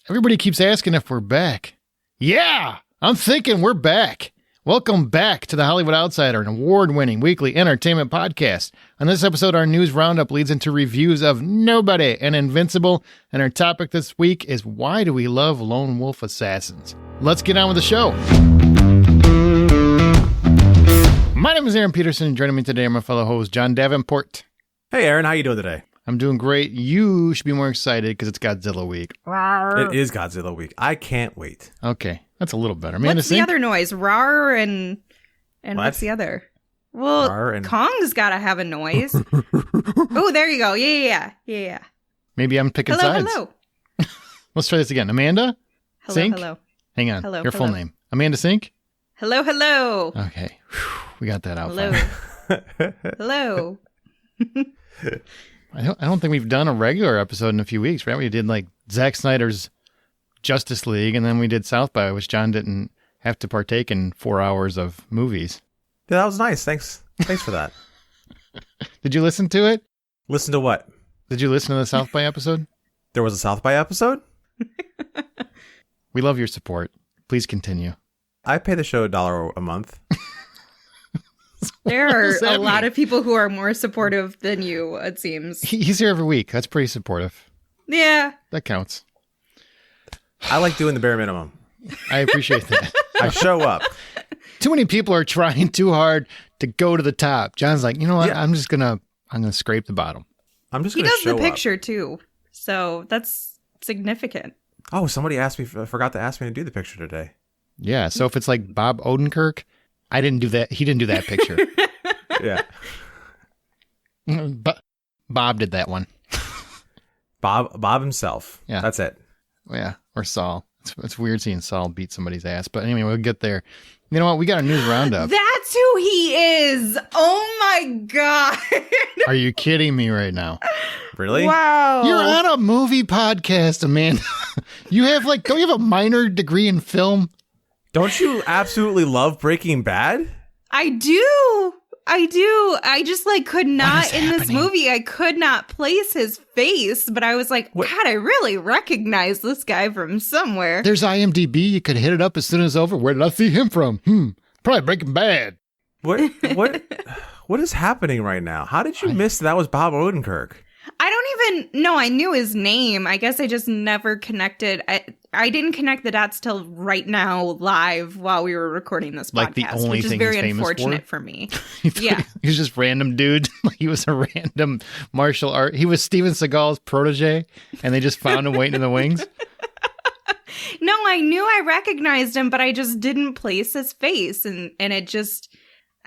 Everybody keeps asking if we're back. Yeah, I'm thinking we're back. Welcome back to the Hollywood Outsider, an award-winning weekly entertainment podcast. On this episode, our news roundup leads into reviews of Nobody and Invincible, and our topic this week is why do we love lone wolf assassins? Let's get on with the show. My name is Aaron Peterson, and joining me today are my fellow host, John Davenport. Hey, Aaron, how you doing today? I'm doing great. You should be more excited because it's Godzilla week. It is Godzilla week. I can't wait. Okay, that's a little better. Amanda, what's the other noise? Rawr and what's the other? Well, Kong's got to have a noise. Oh, there you go. Yeah. Maybe I'm picking sides. Hello. Let's try this again. Amanda? Hello, Sink? hello. Hang on. Hello, Your full hello. name. Amanda Sink? Hello. Okay. Whew, we got that out. Hello. Hello. I don't think we've done a regular episode in a few weeks, right? We did like Zack Snyder's Justice League, and then we did South by, which John didn't have to partake in 4 hours of movies. Yeah, that was nice. Thanks for that. Did you listen to it? Listen to what? Did you listen to the South by episode? There was a South by episode? We love your support. Please continue. I pay the show $1 a month. There are does that a lot mean? of people who are more supportive than you, it seems. He's here every week. That's pretty supportive. Yeah. That counts. I like doing the bare minimum. I appreciate that. I show up. Too many people are trying too hard to go to the top. John's like, you know what? Yeah. I'm gonna scrape the bottom. I'm just He going to does show the up. picture, too. So that's significant. Oh, somebody forgot to ask me to do the picture today. Yeah. So if it's like Bob Odenkirk, I didn't do that. He didn't do that picture. Yeah. But Bob did that one. Bob himself. Yeah. That's it. Yeah. Or Saul. It's weird seeing Saul beat somebody's ass. But anyway, we'll get there. You know what? We got a news roundup. That's who he is. Oh my God. Are you kidding me right now? Really? Wow. You're on a movie podcast, Amanda. Don't you have a minor degree in film? Don't you absolutely love Breaking Bad? I do. I just could not in this happening? movie. I could not place his face, but I was like, What? God, I really recognize this guy from somewhere. There's IMDb. You could hit it up as soon as it's over. Where did I see him from? Probably Breaking Bad. What is happening right now? How did you miss that was Bob Odenkirk? I don't even know. I knew his name. I guess I just never connected. I didn't connect the dots till right now live while we were recording this podcast, Like the only which is thing very he's famous unfortunate for? for me. Yeah. He was just random dude. He was a random martial art. He was Steven Seagal's protege, and they just found him waiting in the wings. No, I knew I recognized him, but I just didn't place his face. And it just,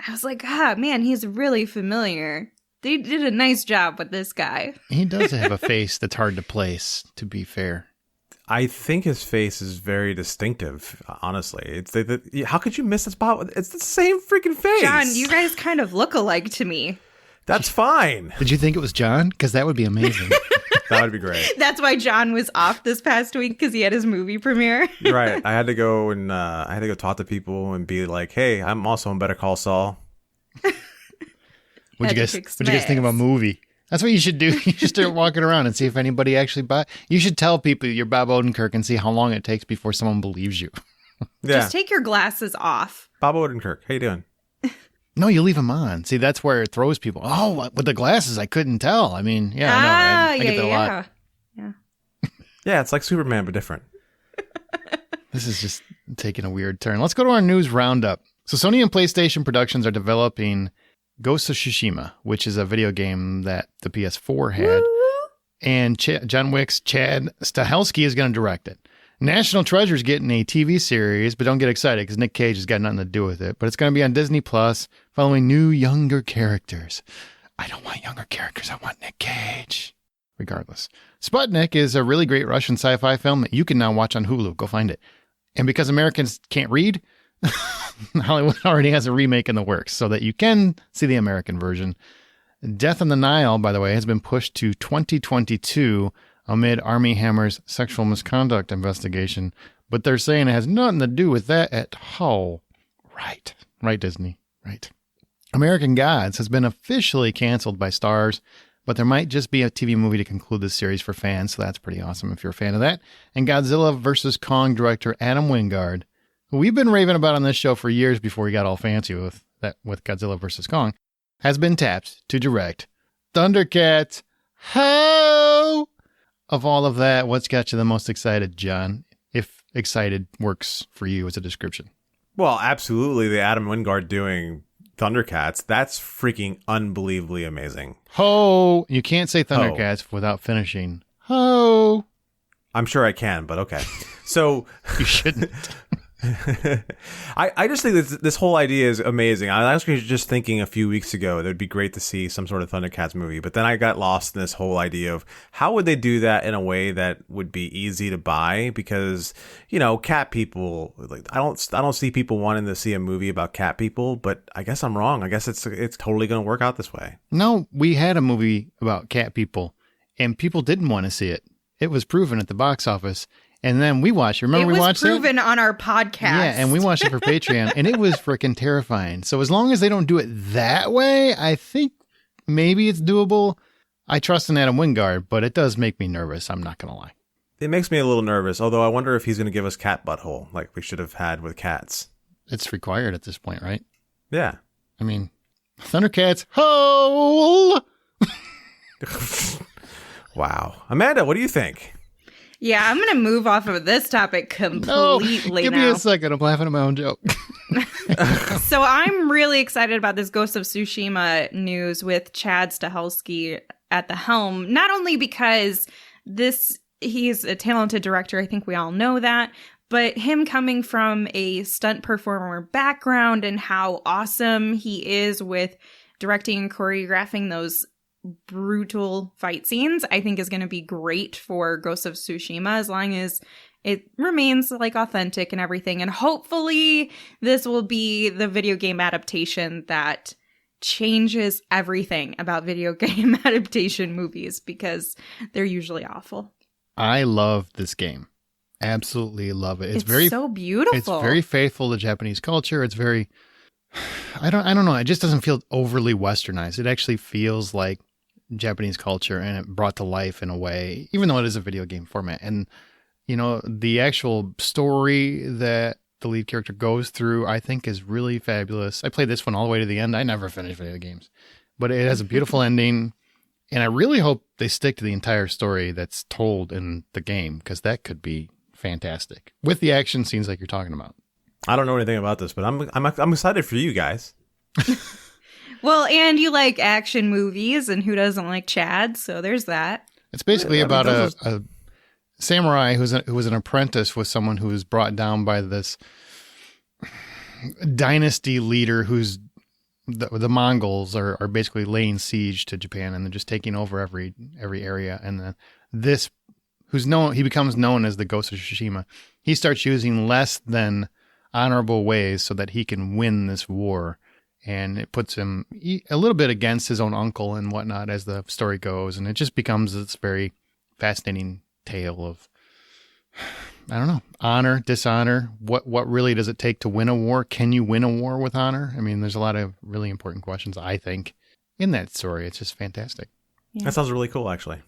I was like, man, he's really familiar. They did a nice job with this guy. He does have a face that's hard to place, to be fair. I think his face is very distinctive, honestly. It's how could you miss this Bob? It's the same freaking face. John, you guys kind of look alike to me. That's fine. Did you think it was John? Because that would be amazing. That would be great. That's why John was off this past week, because he had his movie premiere. Right. I had to go talk to people and be like, hey, I'm also on Better Call Saul. What'd you guys think of a movie? That's what you should do. You should start walking around and see if anybody actually buys. You should tell people you're Bob Odenkirk and see how long it takes before someone believes you. Yeah. Just take your glasses off. Bob Odenkirk. How you doing? No, you leave them on. See, that's where it throws people. Oh, with the glasses, I couldn't tell. I mean, yeah, I know, right? I get that a lot. Yeah. Yeah, it's like Superman, but different. This is just taking a weird turn. Let's go to our news roundup. So Sony and PlayStation Productions are developing Ghost of Tsushima, which is a video game that the PS4 had. And John Wick's Chad Stahelski is going to direct it. National Treasure's getting a TV series, but don't get excited because Nick Cage has got nothing to do with it. But it's going to be on Disney Plus, following new younger characters. I don't want younger characters. I want Nick Cage. Regardless. Sputnik is a really great Russian sci-fi film that you can now watch on Hulu. Go find it. And because Americans can't read, Hollywood already has a remake in the works so that you can see the American version. Death on the Nile, by the way, has been pushed to 2022 amid Armie Hammer's sexual misconduct investigation. But they're saying it has nothing to do with that at all. Right. Right, Disney. Right. American Gods has been officially canceled by Starz, but there might just be a TV movie to conclude this series for fans, so that's pretty awesome if you're a fan of that. And Godzilla vs. Kong director Adam Wingard, who we've been raving about on this show for years before he got all fancy with Godzilla vs. Kong, has been tapped to direct Thundercats. Ho! Of all of that, what's got you the most excited, John? If excited works for you as a description. Well, absolutely. The Adam Wingard doing Thundercats, that's freaking unbelievably amazing. Ho! You can't say Thundercats without finishing. Ho! I'm sure I can, but okay. So you shouldn't. I just think this whole idea is amazing. I was just thinking a few weeks ago that it'd be great to see some sort of Thundercats movie, but then I got lost in this whole idea of how would they do that in a way that would be easy to buy, because cat people, like I don't see people wanting to see a movie about cat people, but I guess I'm wrong. I guess it's totally going to work out this way. No, we had a movie about cat people and people didn't want to see it. It was proven at the box office. And then we watched. Remember we watched it? It was proven on our podcast. Yeah, and we watched it for Patreon, and it was freaking terrifying. So as long as they don't do it that way, I think maybe it's doable. I trust in Adam Wingard, but it does make me nervous. I'm not going to lie. It makes me a little nervous, although I wonder if he's going to give us cat butthole like we should have had with cats. It's required at this point, right? Yeah. I mean, Thundercats, hole! Wow. Amanda, what do you think? Yeah, I'm going to move off of this topic completely give now. me a second. I'm laughing at my own joke. So I'm really excited about this Ghost of Tsushima news with Chad Stahelski at the helm. Not only because he's a talented director, I think we all know that, but him coming from a stunt performer background and how awesome he is with directing and choreographing those brutal fight scenes, I think is going to be great for Ghost of Tsushima, as long as it remains like authentic and everything. And hopefully this will be the video game adaptation that changes everything about video game adaptation movies, because they're usually awful. I love this game. Absolutely love it. It's very so beautiful. It's very faithful to Japanese culture. It's very, I don't know. It just doesn't feel overly westernized. It actually feels like Japanese culture, and it brought to life in a way, even though it is a video game format. And, the actual story that the lead character goes through, I think is really fabulous. I played this one all the way to the end. I never finished video games, but it has a beautiful ending. And I really hope they stick to the entire story that's told in the game, because that could be fantastic with the action scenes like you're talking about. I don't know anything about this, but I'm excited for you guys. Well, and you like action movies, and who doesn't like Chad? So there's that. It's basically about a samurai who was an apprentice with someone who was brought down by this dynasty leader who's the Mongols are basically laying siege to Japan, and they're just taking over every area. And this he becomes known as the Ghost of Tsushima. He starts using less than honorable ways so that he can win this war. And it puts him a little bit against his own uncle and whatnot as the story goes. And it just becomes this very fascinating tale of, I don't know, honor, dishonor. What really does it take to win a war? Can you win a war with honor? I mean, there's a lot of really important questions, I think, in that story. It's just fantastic. Yeah. That sounds really cool, actually.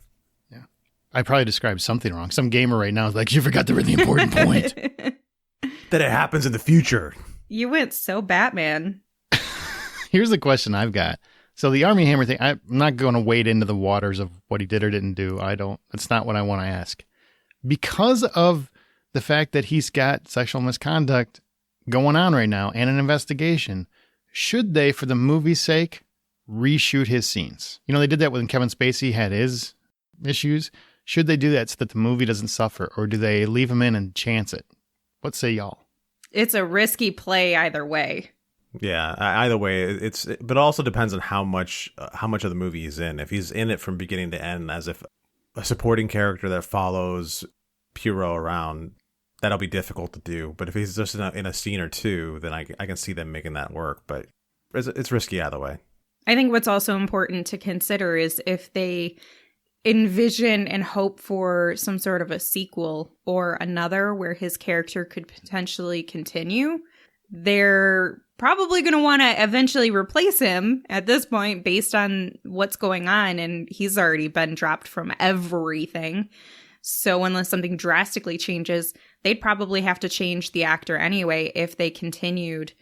Yeah. I probably described something wrong. Some gamer right now is like, you forgot the really important point. That it happens in the future. You went so Batman. Here's the question I've got. So the Army Hammer thing, I'm not going to wade into the waters of what he did or didn't do. That's not what I want to ask. Because of the fact that he's got sexual misconduct going on right now and an investigation, should they, for the movie's sake, reshoot his scenes? They did that when Kevin Spacey had his issues. Should they do that so that the movie doesn't suffer, or do they leave him in and chance it? What say y'all? It's a risky play either way. Yeah, either way, but it also depends on how much of the movie he's in. If he's in it from beginning to end as if a supporting character that follows Puro around, that'll be difficult to do. But if he's just in a scene or two, then I can see them making that work. But it's risky either way. I think what's also important to consider is if they envision and hope for some sort of a sequel or another where his character could potentially continue, they're probably going to want to eventually replace him at this point based on what's going on. And he's already been dropped from everything. So unless something drastically changes, they'd probably have to change the actor anyway if they continued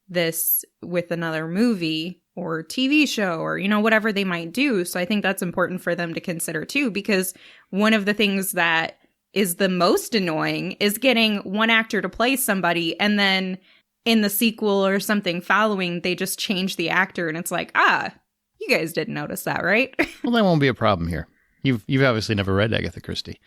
this with another movie or TV show or, you know, whatever they might do. So I think that's important for them to consider too, because one of the things that is the most annoying is getting one actor to play somebody and then in the sequel or something following, they just change the actor and it's like, you guys didn't notice that, right? Well, that won't be a problem here. You've obviously never read Agatha Christie.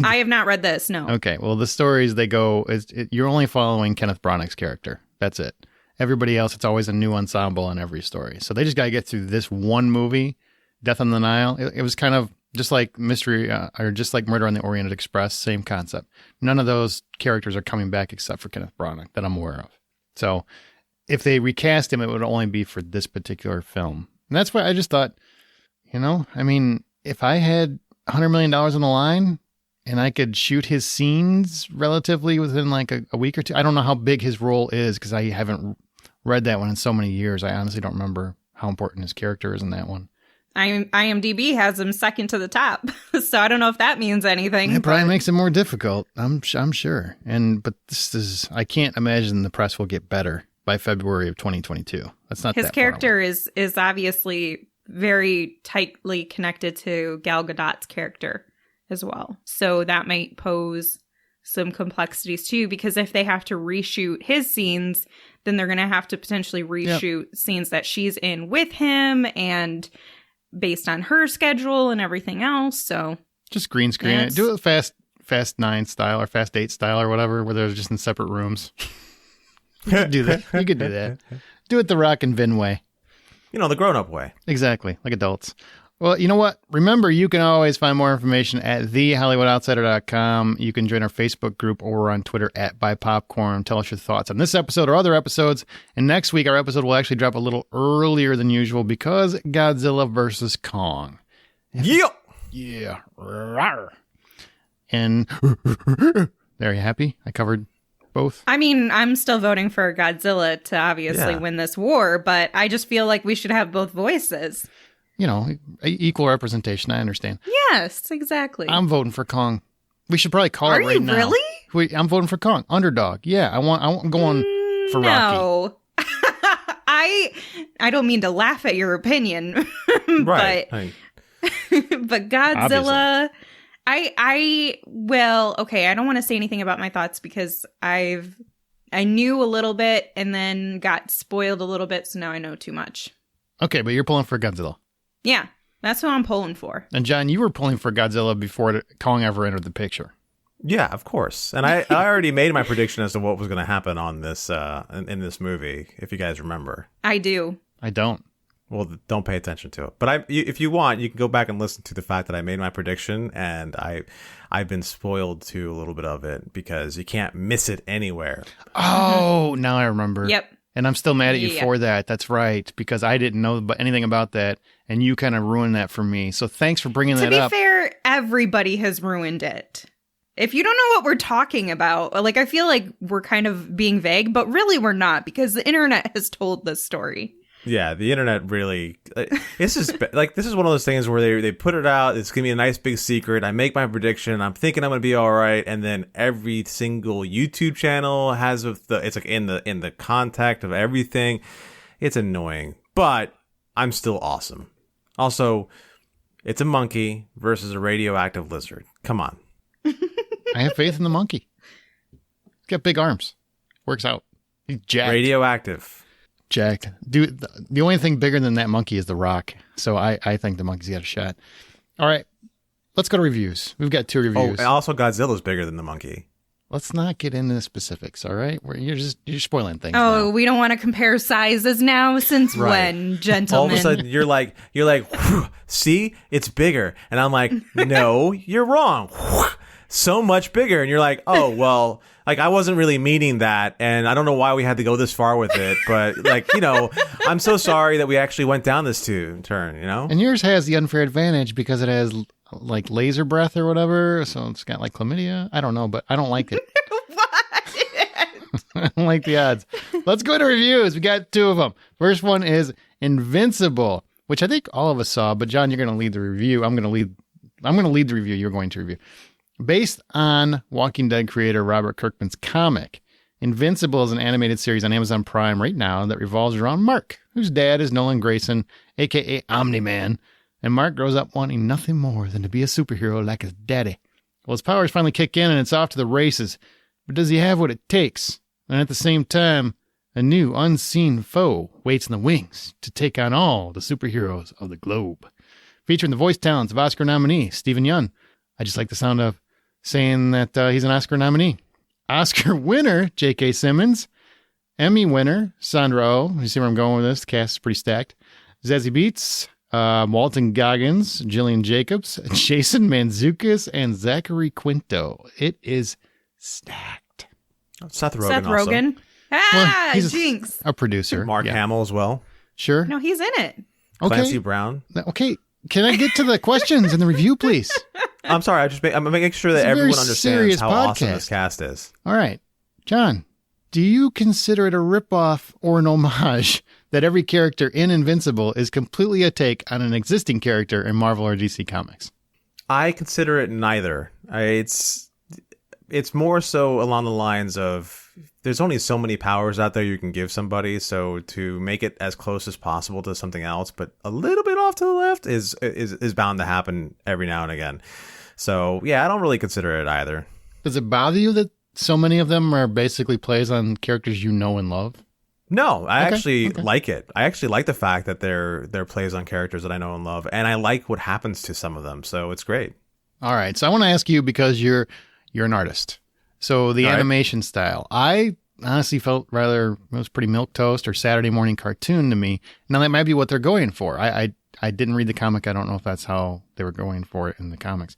I have not read this, no. Okay, well, the stories they go, you're only following Kenneth Branagh's character. That's it. Everybody else, it's always a new ensemble in every story. So they just got to get through this one movie, Death on the Nile. It was kind of just like Mystery, or just like Murder on the Orient Express, same concept. None of those characters are coming back except for Kenneth Branagh that I'm aware of. So if they recast him, it would only be for this particular film. And that's why I just thought, you know, I mean, if I had $100 million on the line and I could shoot his scenes relatively within like a week or two, I don't know how big his role is because I haven't read that one in so many years. I honestly don't remember how important his character is in that one. IMDb has him second to the top, so I don't know if that means anything. It probably makes it more difficult. I'm sure. But this is, I can't imagine the press will get better by February of 2022. That's not his that character is obviously very tightly connected to Gal Gadot's character as well. So that might pose some complexities too, because if they have to reshoot his scenes, then they're going to have to potentially reshoot scenes that she's in with him and based on her schedule and everything else. So just green screen it. Do it Fast 9 style or Fast 8 style or whatever, where they're just in separate rooms. You could do that. You could do that. Do it the Rock and Vin way. You know, the grown-up way. Exactly, like adults. Well, you know what? Remember, you can always find more information at thehollywoodoutsiders.com. You can join our Facebook group or on Twitter at BuyPopcorn. Tell us your thoughts on this episode or other episodes. And next week, our episode will actually drop a little earlier than usual because Godzilla versus Kong. Yeah. Yeah. Rawr. And there, are you happy? I covered both. I mean, I'm still voting for Godzilla to obviously win this war, but I just feel like we should have both voices. You know, equal representation. I understand. Yes, exactly. I'm voting for Kong. We should probably call it right now. Are you really? I'm voting for Kong. Underdog. Yeah, I'm going for Rocky. No. I don't mean to laugh at your opinion. Right. But Godzilla, okay, I don't want to say anything about my thoughts because I knew a little bit and then got spoiled a little bit, so now I know too much. Okay, but you're pulling for Godzilla. Yeah, that's what I'm pulling for. And John, you were pulling for Godzilla before Kong ever entered the picture. Yeah, of course. And I already made my prediction as to what was going to happen on this in this movie, if you guys remember. I do. I don't. Well, don't pay attention to it. But if you want, you can go back and listen to the fact that I made my prediction, and I've been spoiled to a little bit of it because you can't miss it anywhere. Oh, now I remember. Yep. And I'm still mad at you for that. That's right, because I didn't know anything about that, and you kind of ruined that for me. So thanks for bringing that up. To be fair, everybody has ruined it. If you don't know what we're talking about, like, I feel like we're kind of being vague, but really we're not, because the internet has told this story. Yeah, the internet really. This is one of those things where they put it out. It's gonna be a nice big secret. I make my prediction. I'm thinking I'm gonna be all right, and then every single YouTube channel has it's like in the contact of everything. It's annoying, but I'm still awesome. Also, it's a monkey versus a radioactive lizard. Come on. I have faith in the monkey. He's got big arms. Works out. He's jacked. Radioactive. Jacked. Dude, the only thing bigger than that monkey is the Rock. So I think the monkey's got a shot. All right. Let's go to reviews. We've got 2 reviews. Oh, and also Godzilla's bigger than the monkey. Let's not get into the specifics, all right? You're spoiling things. Oh, now. We don't want to compare sizes now. Since when, gentlemen? All of a sudden, you're like, see, it's bigger, and I'm like, no, you're wrong. So much bigger, and you're like, oh well, like I wasn't really meaning that, and I don't know why we had to go this far with it, but like I'm so sorry that we actually went down this turn, And yours has the unfair advantage because it has like laser breath or whatever, so it's got like chlamydia. I don't know, but I don't like it. What? I don't like the odds. Let's go to reviews. We got two of them. First one is Invincible, which I think all of us saw, but John, you're going to lead the review. I'm going to lead the review. You're going to review. Based on Walking Dead creator Robert Kirkman's comic, Invincible is an animated series on Amazon Prime right now that revolves around Mark, whose dad is Nolan Grayson, a.k.a. Omni-Man, and Mark grows up wanting nothing more than to be a superhero like his daddy. Well, his powers finally kick in and it's off to the races, but does he have what it takes? And at the same time, a new unseen foe waits in the wings to take on all the superheroes of the globe. Featuring the voice talents of Oscar nominee Stephen Yeun. I just like the sound of saying that he's an Oscar nominee. Oscar winner J.K. Simmons. Emmy winner Sandra Oh. You see where I'm going with this? The cast is pretty stacked. Zazie Beetz, Walton Goggins, Jillian Jacobs, Jason Mantzoukas, and Zachary Quinto. It is stacked. Seth Rogen. Seth Rogen. Well, he's Jinx. a producer. Mark Hamill as well. Sure. No, he's in it. Okay. Clancy Brown. Okay. Can I get to the questions in the review, please? I'm sorry. I'm making sure that It's a very everyone understands serious how awesome podcast. this cast is. All right. John, do you consider it a ripoff or an homage that every character in Invincible is completely a take on an existing character in Marvel or DC Comics? I consider it neither. It's more so along the lines of there's only so many powers out there you can give somebody, so to make it as close as possible to something else, but a little bit off to the left is bound to happen every now and again. So yeah, I don't really consider it either. Does it bother you that so many of them are basically plays on characters you know and love? No, I Okay, actually okay. like it. I actually like the fact that they're plays on characters that I know and love, and I like what happens to some of them, so it's great. All right. So I want to ask you because you're an artist. So the All right. animation style, I honestly felt it was pretty milquetoast or Saturday morning cartoon to me. Now that might be what they're going for. I didn't read the comic. I don't know if that's how they were going for it in the comics.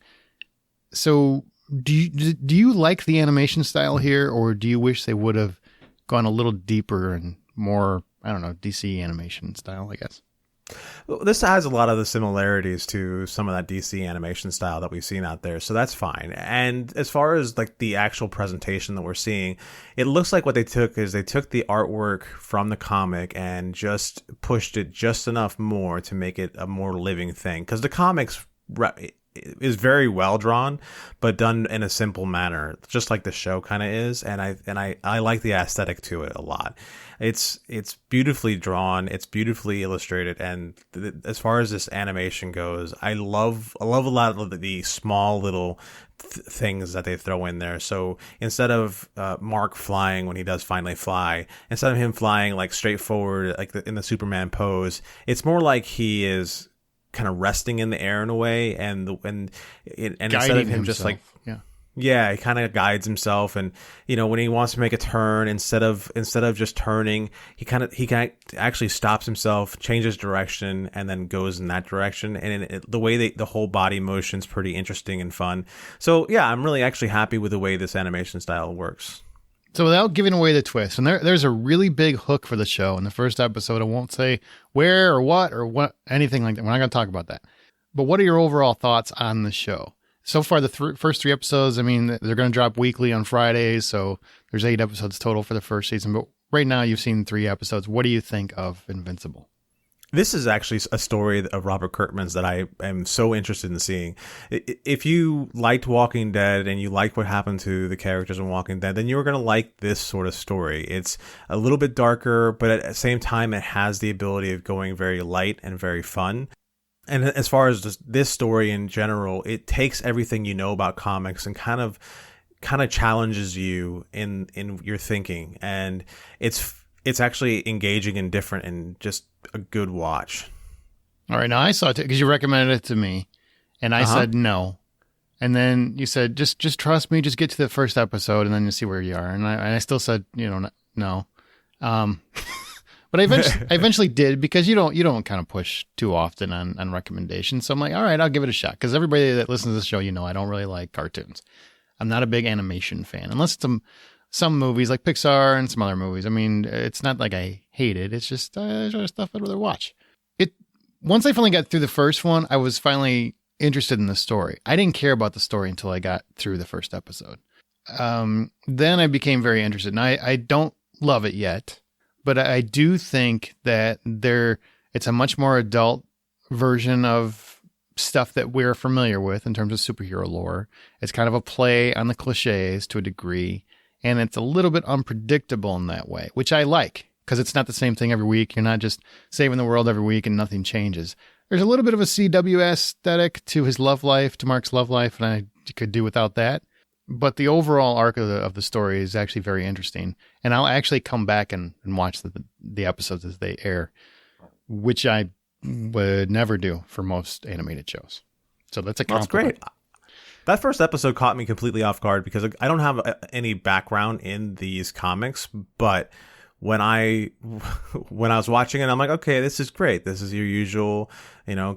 So do you like the animation style here, or do you wish they would have gone a little deeper and more, I don't know, DC animation style, I guess? This has a lot of the similarities to some of that DC animation style that we've seen out there, so that's fine. And as far as like the actual presentation that we're seeing, it looks like what they took is they took the artwork from the comic and just pushed it just enough more to make it a more living thing. Because the comics is very well drawn, but done in a simple manner, just like the show kind of is. And I like the aesthetic to it a lot. It's beautifully drawn, it's beautifully illustrated, and as far as this animation goes, I love a lot of the small little things that they throw in there. So instead of Mark flying when he does finally fly, instead of him flying like straight forward like in the Superman pose, it's more like he is kind of resting in the air in a way, and instead of him just like yeah, he kind of guides himself, and when he wants to make a turn, instead of just turning, he actually stops himself, changes direction, and then goes in that direction. And the way the whole body motion's pretty interesting and fun. So yeah, I'm really actually happy with the way this animation style works. So without giving away the twist, and there's a really big hook for the show in the first episode. I won't say where or what anything like that. We're not going to talk about that. But what are your overall thoughts on the show? So far, the first 3 episodes, I mean, they're going to drop weekly on Fridays, so there's 8 episodes total for the first season. But right now, you've seen 3 episodes. What do you think of Invincible? This is actually a story of Robert Kirkman's that I am so interested in seeing. If you liked Walking Dead and you like what happened to the characters in Walking Dead, then you're going to like this sort of story. It's a little bit darker, but at the same time, it has the ability of going very light and very fun. And as far as just this story in general, it takes everything you know about comics and kind of challenges you in your thinking. And it's actually engaging and different and just a good watch. All right. Now I saw it because you recommended it to me and I said no. And then you said, just trust me, just get to the first episode and then you'll see where you are. And I still said, no. But I eventually did because you don't kind of push too often on recommendations. So I'm like, all right, I'll give it a shot. Because everybody that listens to this show, I don't really like cartoons. I'm not a big animation fan, unless it's some movies like Pixar and some other movies. I mean, it's not like I hate it. It's just stuff I'd rather watch. Once I finally got through the first one, I was finally interested in the story. I didn't care about the story until I got through the first episode. then I became very interested. And I don't love it yet, but I do think that it's a much more adult version of stuff that we're familiar with in terms of superhero lore. It's kind of a play on the cliches to a degree, and it's a little bit unpredictable in that way, which I like, because it's not the same thing every week. You're not just saving the world every week and nothing changes. There's a little bit of a CW aesthetic to his love life, to Mark's love life, and I could do without that. But the overall arc of the story is actually very interesting. And I'll actually come back and watch the episodes as they air, which I would never do for most animated shows. So that's a compliment. That's great. That first episode caught me completely off guard because I don't have any background in these comics, but when I was watching it, I'm like, okay, this is great. This is your usual,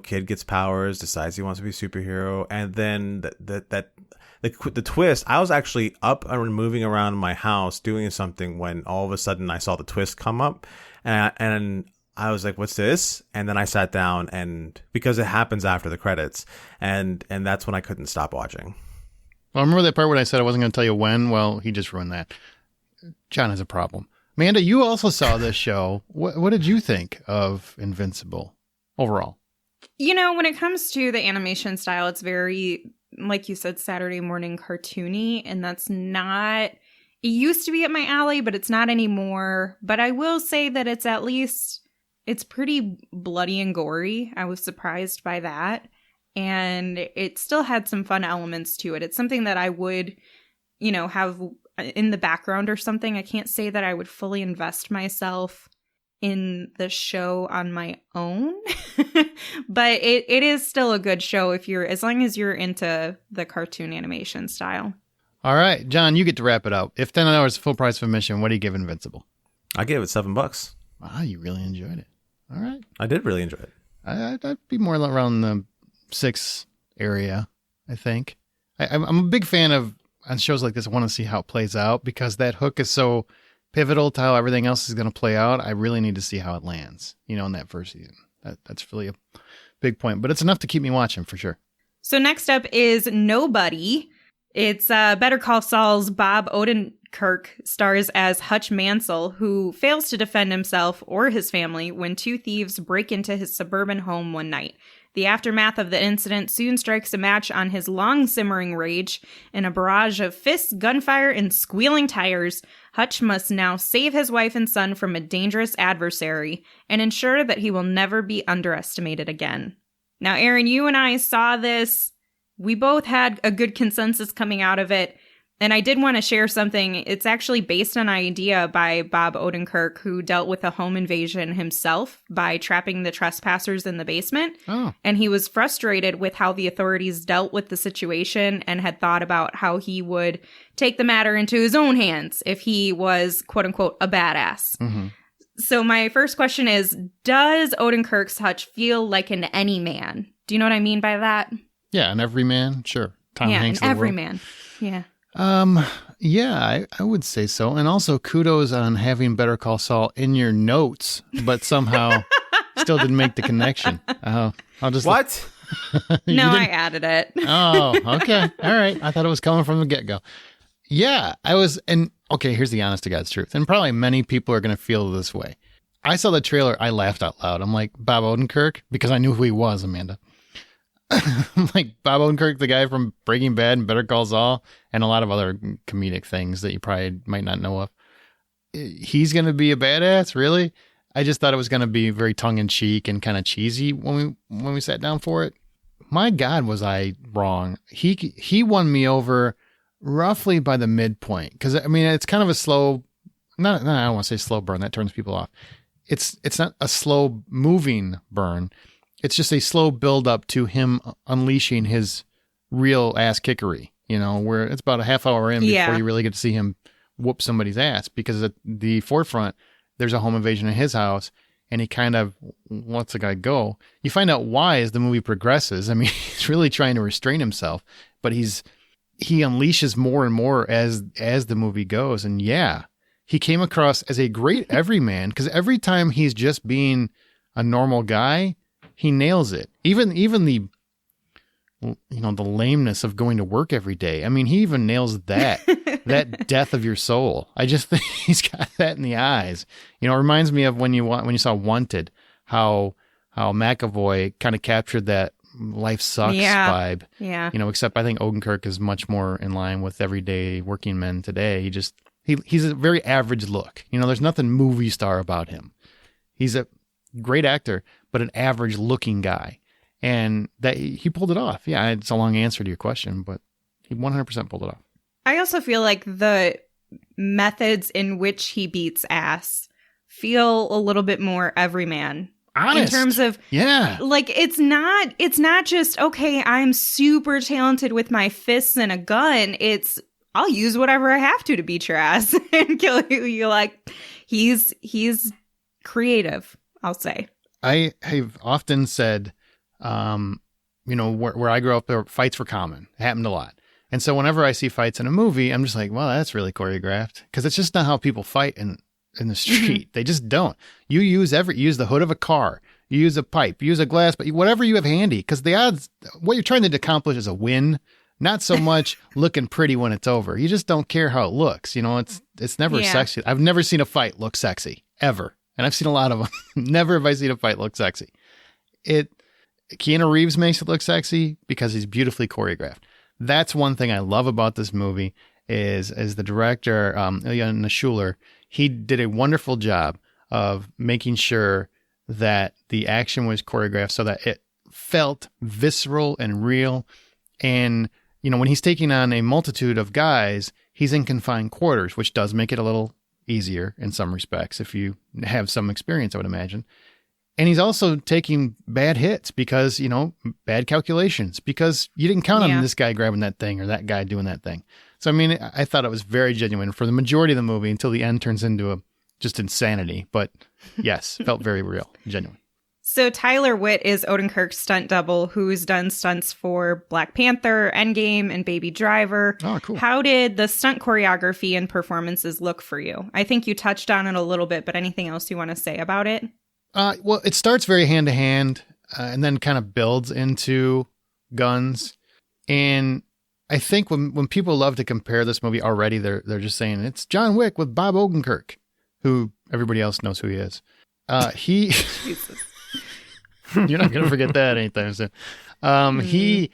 kid gets powers, decides he wants to be a superhero, and then the twist. I was actually up and moving around my house doing something when all of a sudden I saw the twist come up, and I was like, what's this? And then I sat down, and because it happens after the credits, and that's when I couldn't stop watching. Well, remember that part when I said I wasn't going to tell you when? Well, he just ruined that. John has a problem. Amanda, you also saw this show. What did you think of Invincible overall? When it comes to the animation style, it's very, like you said, Saturday morning cartoony, and that's not... It used to be at my alley, but it's not anymore. But I will say that it's pretty bloody and gory. I was surprised by that. And it still had some fun elements to it. It's something that I would, have in the background or something. I can't say that I would fully invest myself in the show on my own. But it is still a good show as long as you're into the cartoon animation style. All right, John, you get to wrap it up. If $10 is full price of admission, what do you give Invincible? I gave it $7. Wow, you really enjoyed it. All right. I did really enjoy it. I'd be more around the 6 area, I think. I'm a big fan of, on shows like this, I want to see how it plays out, because that hook is so pivotal to how everything else is going to play out. I really need to see how it lands, in that first season. That's really a big point, but it's enough to keep me watching for sure. So next up is Nobody. It's Better Call Saul's Bob Odenkirk stars as Hutch Mansell, who fails to defend himself or his family when 2 thieves break into his suburban home one night. The aftermath of the incident soon strikes a match on his long-simmering rage. In a barrage of fists, gunfire, and squealing tires, Hutch must now save his wife and son from a dangerous adversary and ensure that he will never be underestimated again. Now, Aaron, you and I saw this. We both had a good consensus coming out of it. And I did want to share something. It's actually based on an idea by Bob Odenkirk, who dealt with a home invasion himself by trapping the trespassers in the basement. Oh. And he was frustrated with how the authorities dealt with the situation and had thought about how he would take the matter into his own hands if he was, quote unquote, a badass. Mm-hmm. So my first question is, does Odenkirk's Hutch feel like an any man? Do you know what I mean by that? Yeah, an everyman, sure. Tom Hanks. An everyman. Yeah. Yeah, I would say so. And also kudos on having Better Call Saul in your notes, but somehow still didn't make the connection. I'll just... What? No, I added it. Oh, okay. All right. I thought it was coming from the get-go. Yeah, I was... And okay, here's the honest to God's truth. And probably many people are going to feel this way. I saw the trailer. I laughed out loud. I'm like, Bob Odenkirk? Because I knew who he was, Amanda. I'm like, Bob Odenkirk, the guy from Breaking Bad and Better Call Saul, and a lot of other comedic things that you probably might not know of. He's going to be a badass, really? I just thought it was going to be very tongue-in-cheek and kind of cheesy when we sat down for it. My God, was I wrong. He won me over roughly by the midpoint. Because, I mean, it's kind of a slow... I don't want to say slow burn. That turns people off. It's not a slow-moving burn. It's just a slow build up to him unleashing his real ass kickery, where it's about a half hour in before you really get to see him whoop somebody's ass, because at the forefront, there's a home invasion in his house and he kind of lets the guy go. You find out why as the movie progresses. I mean, he's really trying to restrain himself, but he unleashes more and more as the movie goes. And yeah, he came across as a great everyman, because every time he's just being a normal guy, he nails it. Even the the lameness of going to work every day. I mean, he even nails that, that death of your soul. I just think he's got that in the eyes. It reminds me of when you saw Wanted, how McAvoy kind of captured that life sucks vibe. Yeah. Except I think Odenkirk is much more in line with everyday working men today. He's a very average look. There's nothing movie star about him. He's a great actor, but an average looking guy. And that he pulled it off. Yeah, it's a long answer to your question, but he 100% pulled it off. I also feel like the methods in which he beats ass feel a little bit more everyman. Honest. In terms of, like, it's not just, okay, I'm super talented with my fists and a gun. It's, I'll use whatever I have to beat your ass and kill you. You're like, he's creative, I'll say. I have often said, where I grew up, fights were common. It happened a lot. And so whenever I see fights in a movie, I'm just like, well, that's really choreographed. Because it's just not how people fight in the street. Mm-hmm. They just don't. You use the hood of a car. You use a pipe. You use a glass, but whatever you have handy. Because the odds, what you're trying to accomplish is a win. Not so much looking pretty when it's over. You just don't care how it looks. It's never sexy. I've never seen a fight look sexy, ever. And I've seen a lot of them. Never have I seen a fight look sexy. Keanu Reeves makes it look sexy because he's beautifully choreographed. That's one thing I love about this movie is the director, Ilya Nashuler, he did a wonderful job of making sure that the action was choreographed so that it felt visceral and real. And, when he's taking on a multitude of guys, he's in confined quarters, which does make it a little easier in some respects if you have some experience, I would imagine. And he's also taking bad hits because, bad calculations, because you didn't count on this guy grabbing that thing or that guy doing that thing. So, I mean, I thought it was very genuine for the majority of the movie until the end turns into just insanity. But yes, felt very real, genuine. So Tyler Witt is Odenkirk's stunt double who's done stunts for Black Panther, Endgame, and Baby Driver. Oh, cool. How did the stunt choreography and performances look for you? I think you touched on it a little bit, but anything else you want to say about it? Well, it starts very hand-to-hand and then kind of builds into guns. And I think when people love to compare this movie already, they're just saying it's John Wick with Bob Odenkirk, who everybody else knows who he is. You're not going to forget that anytime soon. He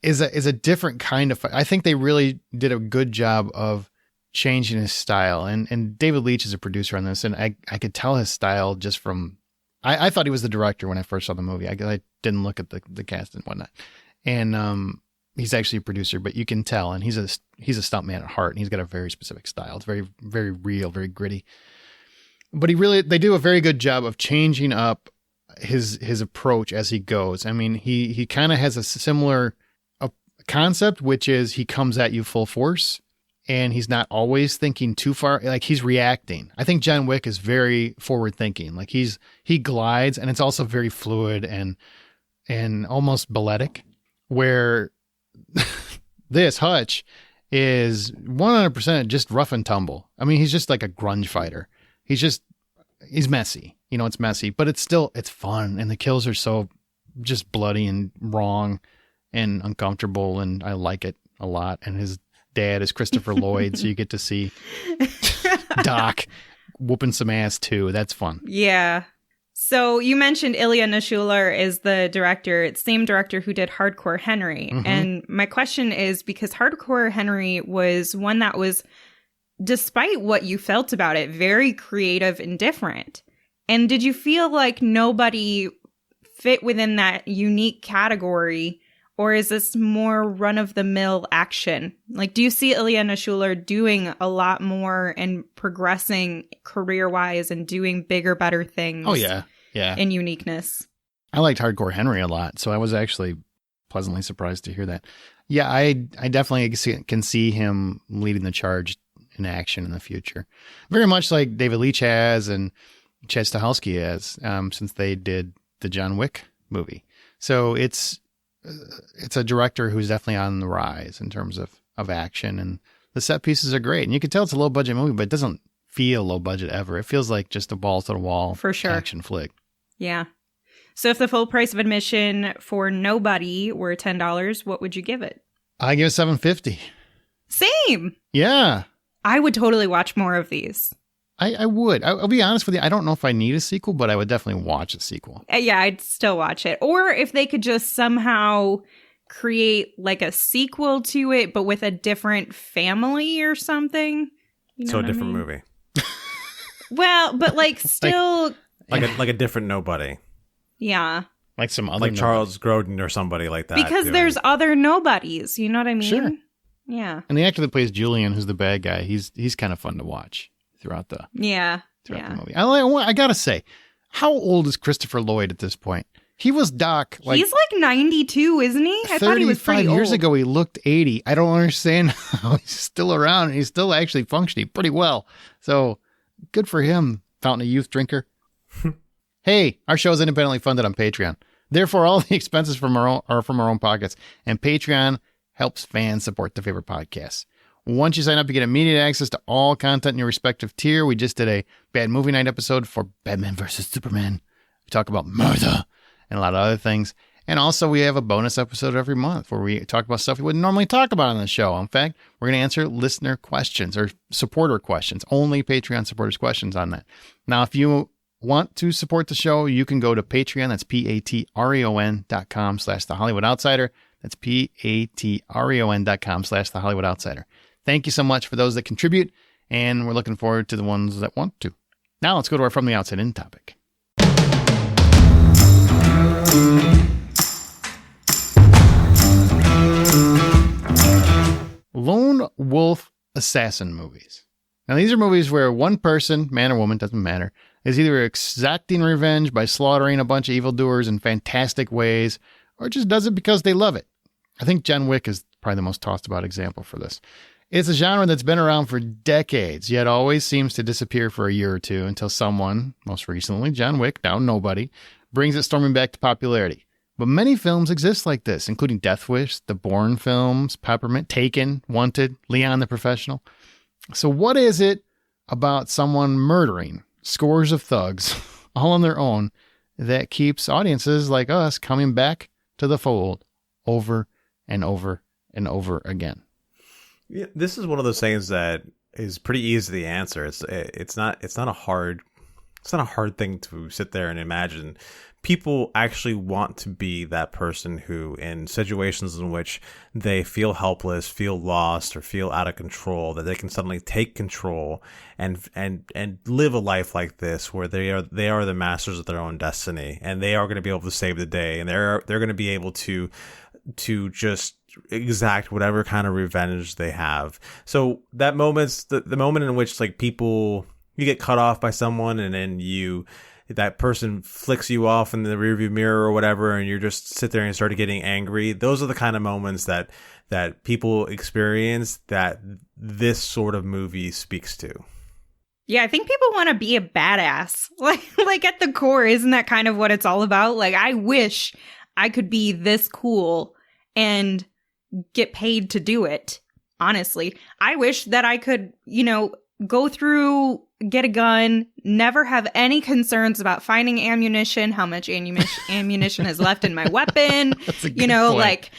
is a different kind of fight. I think they really did a good job of changing his style. And David Leitch is a producer on this, and I could tell his style just from... I thought he was the director when I first saw the movie. I didn't look at the cast and whatnot. And he's actually a producer, but you can tell. And he's a stuntman at heart, and he's got a very specific style. It's very, very real, very gritty. But they do a very good job of changing up his approach as he goes. I mean, he kind of has a similar concept, which is he comes at you full force. And he's not always thinking too far. Like, he's reacting. I think John Wick is very forward thinking. Like, he glides, and it's also very fluid and almost balletic, where this Hutch is 100% just rough and tumble. I mean, he's just like a grunge fighter. He's messy. It's messy, but it's fun. And the kills are so just bloody and wrong and uncomfortable. And I like it a lot. And his dad is Christopher Lloyd, so you get to see Doc whooping some ass too. That's fun. Yeah. So you mentioned Ilya Nashuler is the director. It's the same director who did Hardcore Henry. Mm-hmm. And my question is, because Hardcore Henry was one that was, despite what you felt about it, very creative and different. And did you feel like nobody fit within that unique category? Or is this more run-of-the-mill action? Like, do you see Ilya Nashuler doing a lot more and progressing career-wise and doing bigger, better things? Oh, yeah. Yeah. In uniqueness. I liked Hardcore Henry a lot, so I was actually pleasantly surprised to hear that. Yeah, I definitely can see him leading the charge in action in the future. Very much like David Leitch has and Chad Stahelski has, since they did the John Wick movie. So it's a director who's definitely on the rise in terms of action, and the set pieces are great. And you can tell it's a low budget movie, but it doesn't feel low budget ever. It feels like just a balls to the wall for sure action flick. Yeah. So if the full price of admission for Nobody were $10, what would you give it? I give it $7.50. Same. Yeah. I would totally watch more of these. I would. I'll be honest with you. I don't know if I need a sequel, but I would definitely watch a sequel. Yeah, I'd still watch it. Or if they could just somehow create like a sequel to it, but with a different family or something. You know So a what different I mean? movie. Well, but like still. Like a different Nobody. Yeah. Like some other Like Charles Grodin or somebody like that. Because there's other nobodies. You know what I mean? Sure. Yeah. And the actor that plays Julian, who's the bad guy, he's kind of fun to watch throughout the the movie. I gotta say, how old is Christopher Lloyd at this point? He was Doc. He's like 92, isn't he? I thought he was pretty 35 years old. ago, he looked 80. I don't understand how he's still around. He's still actually functioning pretty well. So good for him, Fountain of Youth drinker. Hey, our show is independently funded on Patreon. Therefore, all the expenses are from our own pockets. And Patreon helps fans support their favorite podcasts. Once you sign up, you get immediate access to all content in your respective tier. We just did a Bad Movie Night episode for Batman vs. Superman. We talk about murder and a lot of other things. And also, we have a bonus episode every month where we talk about stuff we wouldn't normally talk about on the show. In fact, we're going to answer listener questions or supporter questions. Only Patreon supporters questions on that. Now, if you want to support the show, you can go to Patreon. That's patreon.com/The Hollywood Outsider. That's patreon.com/The Hollywood Outsider. Thank you so much for those that contribute, and we're looking forward to the ones that want to. Now let's go to our From the Outside In topic. Lone wolf assassin movies. Now these are movies where one person, man or woman, doesn't matter, is either exacting revenge by slaughtering a bunch of evildoers in fantastic ways, or just does it because they love it. I think John Wick is probably the most tossed about example for this. It's a genre that's been around for decades, yet always seems to disappear for a year or two until someone, most recently John Wick, now Nobody, brings it storming back to popularity. But many films exist like this, including Death Wish, the Bourne films, Peppermint, Taken, Wanted, Leon the Professional. So what is it about someone murdering scores of thugs all on their own that keeps audiences like us coming back to the fold over and over and over again? Yeah, this is one of those things that is pretty easy to answer. It's not a hard thing to sit there and imagine. People actually want to be that person who, in situations in which they feel helpless, feel lost, or feel out of control, that they can suddenly take control and live a life like this, where they are the masters of their own destiny, and they are going to be able to save the day, and they're going to be able to just exact whatever kind of revenge they have. So that moment's the moment in which, like, you get cut off by someone, and then that person flicks you off in the rearview mirror or whatever, and you just sit there and start getting angry. Those are the kind of moments that people experience that this sort of movie speaks to. Yeah, I think people want to be a badass. Like at the core, isn't that kind of what it's all about? Like, I wish I could be this cool and get paid to do it. Honestly, I wish that I could, go through, get a gun, never have any concerns about finding ammunition, how much ammunition is left in my weapon, That's a good point. like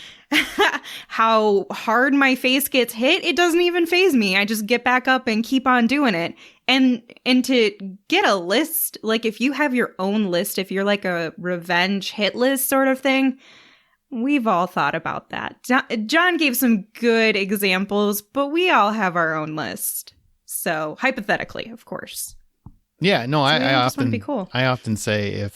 how hard my face gets hit. It doesn't even faze me. I just get back up and keep on doing it. And to get a list, like if you have your own list, if you're like a revenge hit list sort of thing, we've all thought about that. John gave some good examples, but we all have our own list. So hypothetically, of course. Yeah, no, So I just wanna often be cool. I often say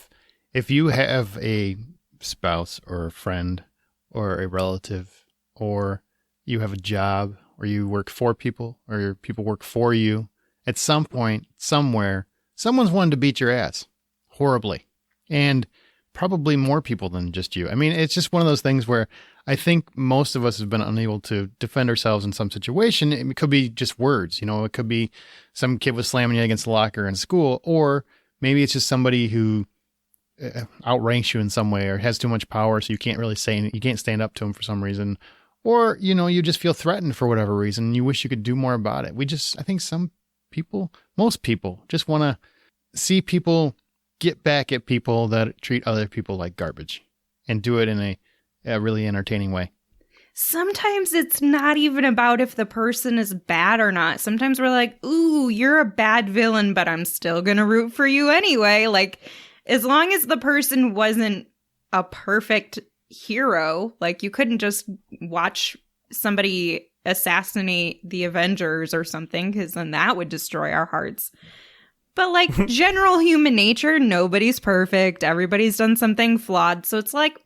if you have a spouse or a friend or a relative, or you have a job, or you work for people, or your people work for you, at some point, somewhere, someone's wanted to beat your ass horribly. And probably more people than just you. I mean, it's just one of those things where I think most of us have been unable to defend ourselves in some situation. It could be just words, it could be some kid was slamming you against the locker in school, or maybe it's just somebody who outranks you in some way or has too much power, so you can't really you can't stand up to him for some reason, or you just feel threatened for whatever reason and you wish you could do more about it. I think most people just want to see people get back at people that treat other people like garbage and do it in a really entertaining way. Sometimes it's not even about if the person is bad or not. Sometimes we're like, ooh, you're a bad villain, but I'm still going to root for you anyway. Like, as long as the person wasn't a perfect hero, like you couldn't just watch somebody assassinate the Avengers or something, because then that would destroy our hearts. But like general human nature, nobody's perfect. Everybody's done something flawed. So it's like,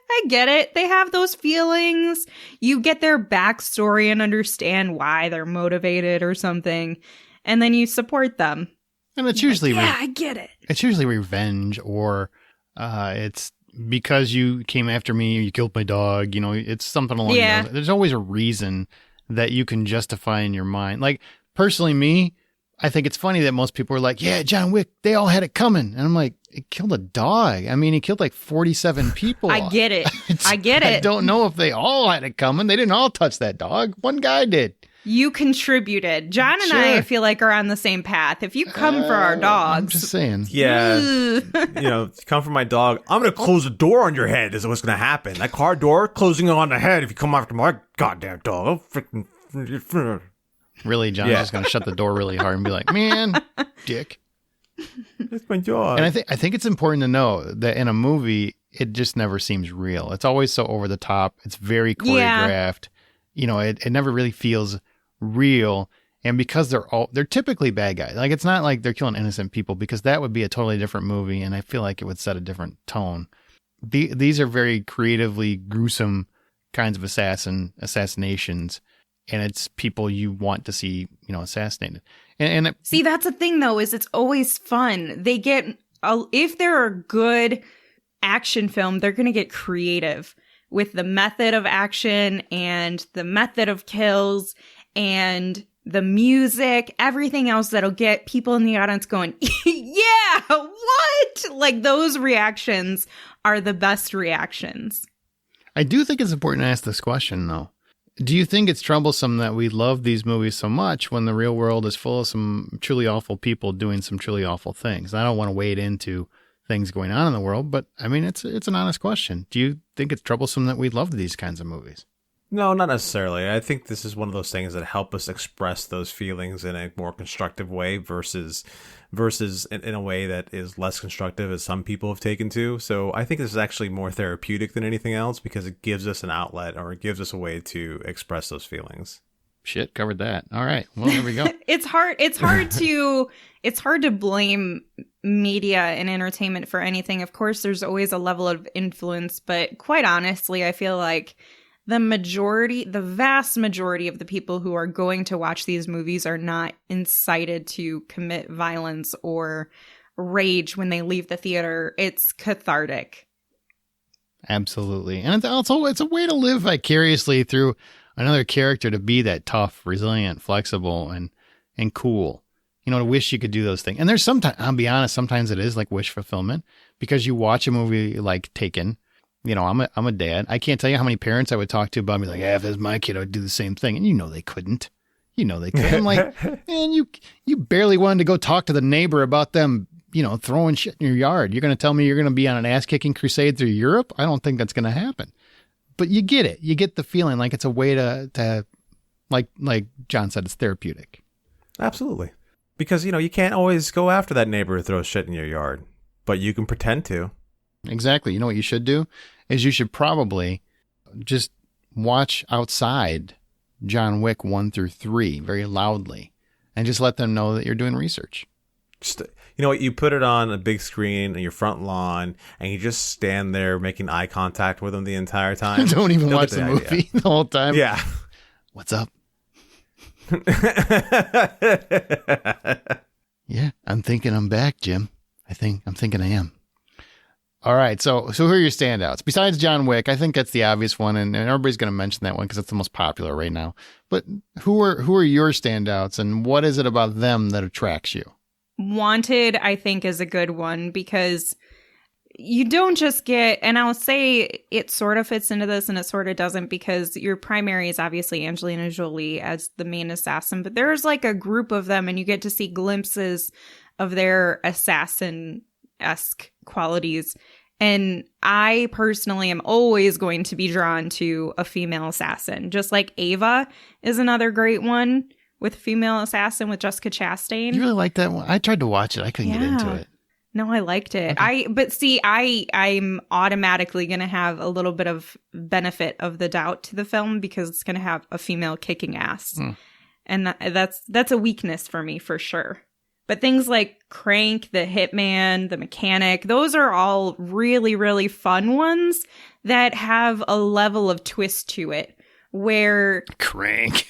I get it. They have those feelings. You get their backstory and understand why they're motivated or something. And then you support them. And it's usually... Like, I get it. It's usually revenge, or it's because you came after me, you killed my dog. You know, it's something along those. There's always a reason that you can justify in your mind. Like, personally, me... I think it's funny that most people are like, yeah, John Wick, they all had it coming. And I'm like, he killed a dog. I mean, he killed like 47 people. I get it. I don't know if they all had it coming. They didn't all touch that dog. One guy did. You contributed. John and I feel like are on the same path. If you come for our dogs. I'm just saying. Yeah. Come for my dog. I'm going to close the door on your head is what's going to happen. That car door closing on the head if you come after my goddamn dog. I'll freaking... Really, John's just going to shut the door really hard and be like, man, dick. That's my dog. And I think it's important to know that in a movie, it just never seems real. It's always so over the top. It's very choreographed. Yeah. It never really feels real. And because they're typically bad guys. Like, it's not like they're killing innocent people, because that would be a totally different movie. And I feel like it would set a different tone. These are very creatively gruesome kinds of assassinations. And it's people you want to see, assassinated. See, that's the thing, though, is it's always fun. They get, if they're a good action film, they're going to get creative with the method of action and the method of kills and the music, everything else that'll get people in the audience going, yeah, what? Like, those reactions are the best reactions. I do think it's important to ask this question, though. Do you think it's troublesome that we love these movies so much when the real world is full of some truly awful people doing some truly awful things? I don't want to wade into things going on in the world, but I mean, it's an honest question. Do you think it's troublesome that we love these kinds of movies? No, not necessarily. I think this is one of those things that help us express those feelings in a more constructive way versus in a way that is less constructive, as some people have taken to. So I think this is actually more therapeutic than anything else, because it gives us an outlet, or it gives us a way to express those feelings. Shit, covered that. All right. Well, there we go. It's hard to blame media and entertainment for anything. Of course, there's always a level of influence, but quite honestly, I feel like the vast majority of the people who are going to watch these movies are not incited to commit violence or rage when they leave the theater. It's cathartic. Absolutely. And it's a way to live vicariously through another character, to be that tough, resilient, flexible, and cool. To wish you could do those things. And there's sometimes, I'll be honest, sometimes it is like wish fulfillment, because you watch a movie like Taken. I'm a dad. I can't tell you how many parents I would talk to about me, like, if that's my kid, I would do the same thing. And they couldn't. They could. I'm like, man, you barely wanted to go talk to the neighbor about them, throwing shit in your yard. You're going to tell me you're going to be on an ass-kicking crusade through Europe? I don't think that's going to happen. But you get it. You get the feeling like it's a way to like John said, it's therapeutic. Absolutely. Because, you can't always go after that neighbor who throws shit in your yard, but you can pretend to. Exactly. You know what you should do? Is you should probably just watch outside John Wick 1 through 3 very loudly, and just let them know that you're doing research. You put it on a big screen on your front lawn, and you just stand there making eye contact with them the entire time. Don't even watch the movie the whole time. Yeah. What's up? Yeah, I'm thinking I'm back, Jim. I'm thinking I am. All right, so who are your standouts? Besides John Wick, I think that's the obvious one, and everybody's going to mention that one because it's the most popular right now. But who are your standouts, and what is it about them that attracts you? Wanted, I think, is a good one, because you don't just get, and I'll say it sort of fits into this and it sort of doesn't, because your primary is obviously Angelina Jolie as the main assassin, but there's like a group of them, and you get to see glimpses of their assassin esque qualities. And I personally am always going to be drawn to a female assassin. Just like Ava is another great one with female assassin with Jessica Chastain. You really like that one? I tried to watch it. I couldn't get into it. No, I liked it. Okay. I'm automatically going to have a little bit of benefit of the doubt to the film because it's going to have a female kicking ass. And that's a weakness for me for sure. But things like Crank, the Hitman, the Mechanic, those are all really, really fun ones that have a level of twist to it where... Crank.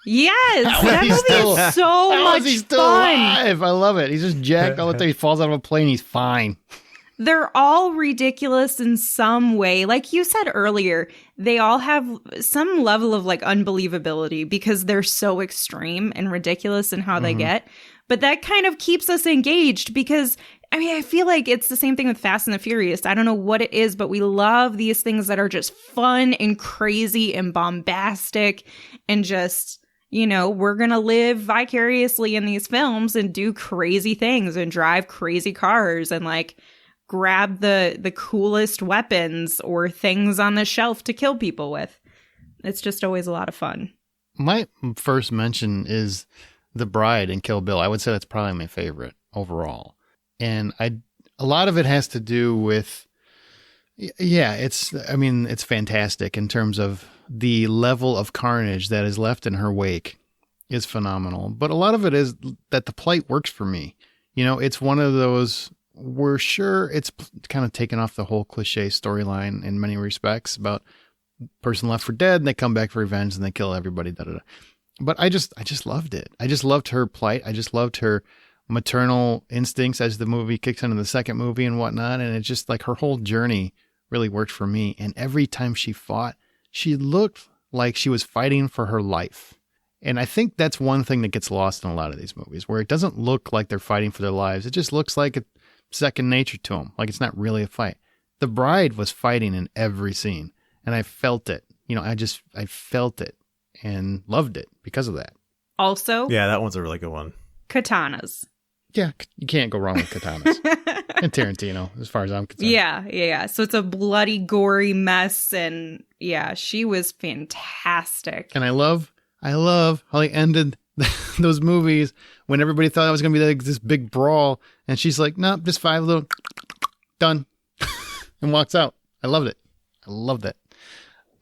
Yes, that movie is so much fun. Alive? I love it. He's just jacked all the time. He falls out of a plane. He's fine. They're all ridiculous in some way. Like you said earlier, they all have some level of like unbelievability because they're so extreme and ridiculous in how they get. But that kind of keeps us engaged because, I mean, I feel like it's the same thing with Fast and the Furious. I don't know what it is, but we love these things that are just fun and crazy and bombastic and just, you know, we're going to live vicariously in these films and do crazy things and drive crazy cars and like grab the coolest weapons or things on the shelf to kill people with. It's just always a lot of fun. My first mention is The Bride and Kill Bill. I would say that's probably my favorite overall. And a lot of it has to do with, it's fantastic in terms of the level of carnage that is left in her wake is phenomenal. But a lot of it is that the plight works for me. You know, it's one of those, we're sure it's kind of taken off the whole cliche storyline in many respects about person left for dead and they come back for revenge and they kill everybody. But I just loved it. I just loved her plight. I just loved her maternal instincts as the movie kicks into the second movie and whatnot. And it's just like her whole journey really worked for me. And every time she fought, she looked like she was fighting for her life. And I think that's one thing that gets lost in a lot of these movies, where it doesn't look like they're fighting for their lives. It just looks like it's second nature to them. Like it's not really a fight. The Bride was fighting in every scene. And I felt it. You know, I felt it. And loved it because of that. Also, yeah, that one's a really good one. Katanas. Yeah, you can't go wrong with katanas. And Tarantino, as far as I'm concerned. Yeah. So it's a bloody, gory mess, and yeah, she was fantastic. And I love how they ended those movies when everybody thought it was going to be like this big brawl, and she's like, "Nope, just 5 little done," and walks out. I loved it. I loved that.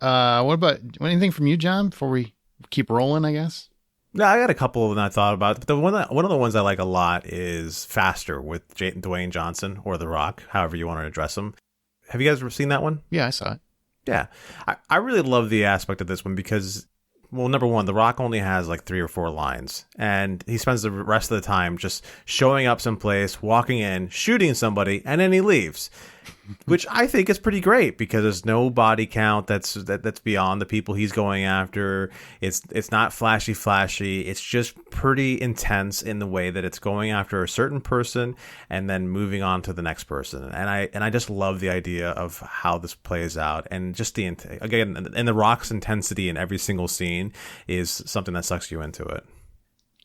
What about anything from you, John, before we keep rolling, I guess? No, I got a couple of them I thought about. But one of the ones I like a lot is Faster with Dwayne Johnson or The Rock, however you want to address him. Have you guys ever seen that one? Yeah, I saw it. Yeah. I really love the aspect of this one because, well, number one, The Rock only has like 3 or 4 lines. And he spends the rest of the time just showing up someplace, walking in, shooting somebody, and then he leaves. Which I think is pretty great because there's no body count that's beyond the people he's going after. It's not flashy. It's just pretty intense in the way that it's going after a certain person and then moving on to the next person. And I just love the idea of how this plays out, and just the Rock's intensity in every single scene is something that sucks you into it.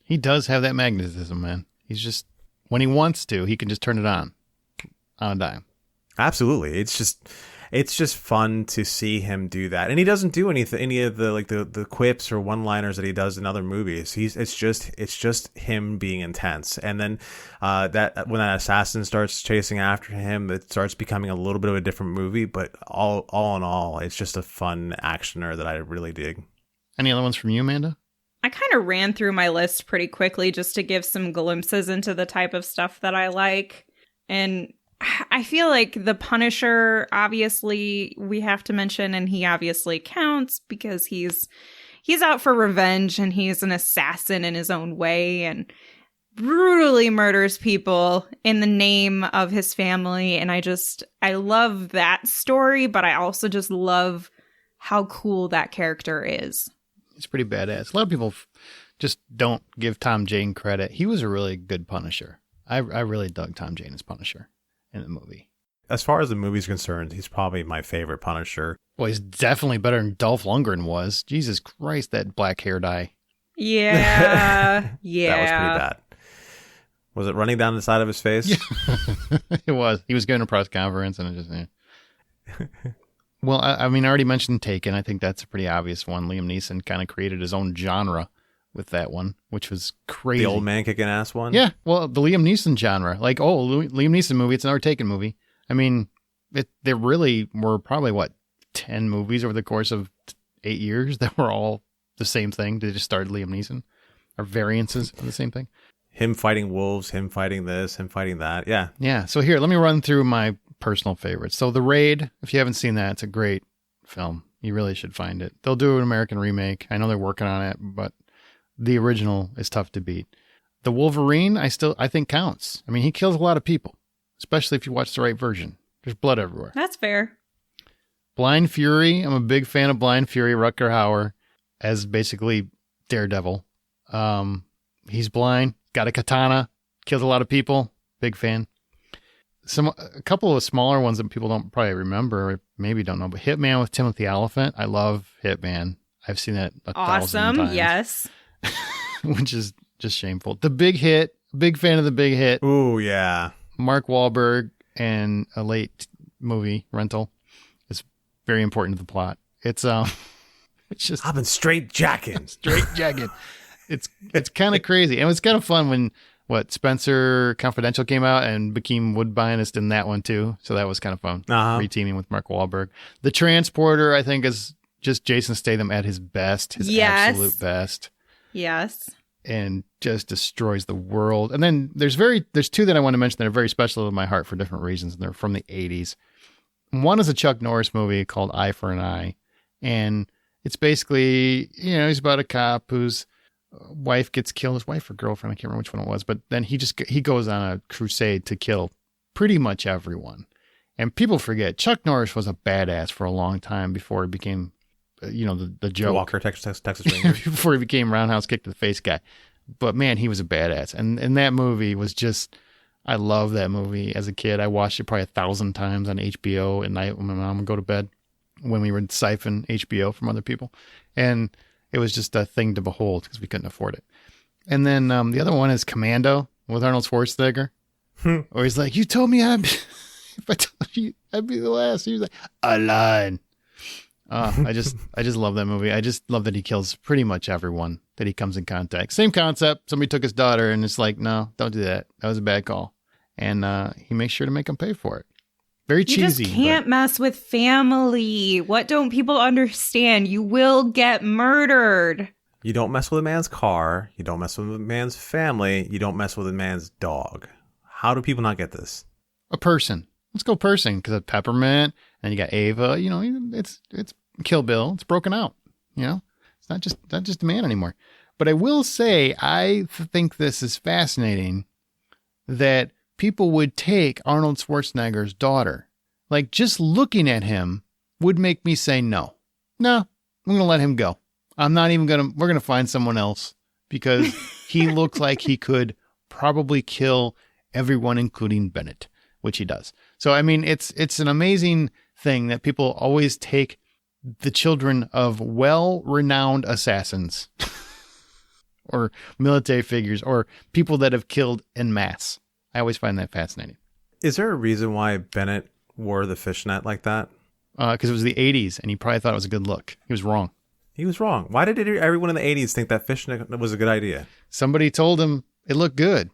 He does have that magnetism, man. He's just, when he wants to, he can just turn it on a dime. Absolutely. It's just fun to see him do that. And he doesn't do any of the quips or one-liners that he does in other movies. It's just him being intense. And then that when that assassin starts chasing after him, it starts becoming a little bit of a different movie, but all in all, it's just a fun actioner that I really dig. Any other ones from you, Amanda? I kind of ran through my list pretty quickly just to give some glimpses into the type of stuff that I like. And I feel like the Punisher, obviously, we have to mention, and he obviously counts because he's out for revenge and he's an assassin in his own way and brutally murders people in the name of his family. And I love that story, but I also just love how cool that character is. It's pretty badass. A lot of people just don't give Tom Jane credit. He was a really good Punisher. I really dug Tom Jane as Punisher in the movie. As far as the movie's concerned, he's probably my favorite Punisher. Well, he's definitely better than Dolph Lundgren was. Jesus Christ, that black hair dye. Yeah. Yeah. That was pretty bad. Was it running down the side of his face? Yeah. It was. He was giving a press conference and it just... Yeah. Well, I mean, I already mentioned Taken. I think that's a pretty obvious one. Liam Neeson kind of created his own genre with that one, which was crazy. The old man kicking ass one? Yeah, well, the Liam Neeson genre. Like, Liam Neeson movie, it's another Taken movie. I mean, there really were probably, 10 movies over the course of 8 years that were all the same thing. They just started Liam Neeson, or variances of the same thing. Him fighting wolves, him fighting this, him fighting that. Yeah. Yeah, so here, let me run through my personal favorites. So The Raid, if you haven't seen that, it's a great film. You really should find it. They'll do an American remake. I know they're working on it, but the original is tough to beat. The Wolverine, I think counts. I mean, he kills a lot of people, especially if you watch the right version. There's blood everywhere. That's fair. Blind Fury, I'm a big fan of Blind Fury. Rutger Hauer as basically Daredevil. He's blind, got a katana, kills a lot of people. Big fan. A couple of smaller ones that people don't probably remember, or maybe don't know, but Hitman with Timothy Olyphant. I love Hitman. I've seen it 1,000 times. Yes. Which is just shameful. The Big Hit, big fan of The Big Hit. Ooh, yeah. Mark Wahlberg and a late movie rental is very important to the plot. It's just I've been straight jacking. It's kind of crazy, and it's kind of fun when Spencer Confidential came out and Bokeem Woodbine is in that one too. So that was kind of fun. Reteaming with Mark Wahlberg. The Transporter, I think, is just Jason Statham at his best, his absolute best. Yes. And just destroys the world. And then there's two that I want to mention that are very special to my heart for different reasons. And they're from the 80s. One is a Chuck Norris movie called Eye for an Eye. And it's basically, he's about a cop whose wife gets killed, his wife or girlfriend, I can't remember which one it was, but then he goes on a crusade to kill pretty much everyone. And people forget Chuck Norris was a badass for a long time before he became the joke. Walker, Texas Ranger. Before he became roundhouse kick to the face guy. But man, he was a badass. And that movie was just, I love that movie as a kid. I watched it probably 1,000 times on HBO at night when my mom would go to bed, when we would siphon HBO from other people. And it was just a thing to behold because we couldn't afford it. And then the other one is Commando with Arnold Schwarzenegger. Where he's like, you told me if I told you I'd be the last. He was like, I lied. I just love that movie. I just love that he kills pretty much everyone that he comes in contact. Same concept. Somebody took his daughter and it's like, no, don't do that. That was a bad call. And he makes sure to make them pay for it. Very cheesy. You just can't mess with family. What don't people understand? You will get murdered. You don't mess with a man's car. You don't mess with a man's family. You don't mess with a man's dog. How do people not get this? A person. Let's go person, because of Peppermint, and you got Ava. It's Kill Bill. It's broken out. It's not just a man anymore. But I will say, I think this is fascinating that people would take Arnold Schwarzenegger's daughter. Like, just looking at him would make me say no. No, I'm going to let him go. I'm not even going to, we're going to find someone else because he looks like he could probably kill everyone, including Bennett, which he does. So, I mean, it's an amazing thing that people always take the children of well-renowned assassins or military figures or people that have killed en masse. I always find that fascinating. Is there a reason why Bennett wore the fishnet like that? Because it was the 80s, and he probably thought it was a good look. He was wrong. He was wrong. Why did everyone in the 80s think that fishnet was a good idea? Somebody told him it looked good,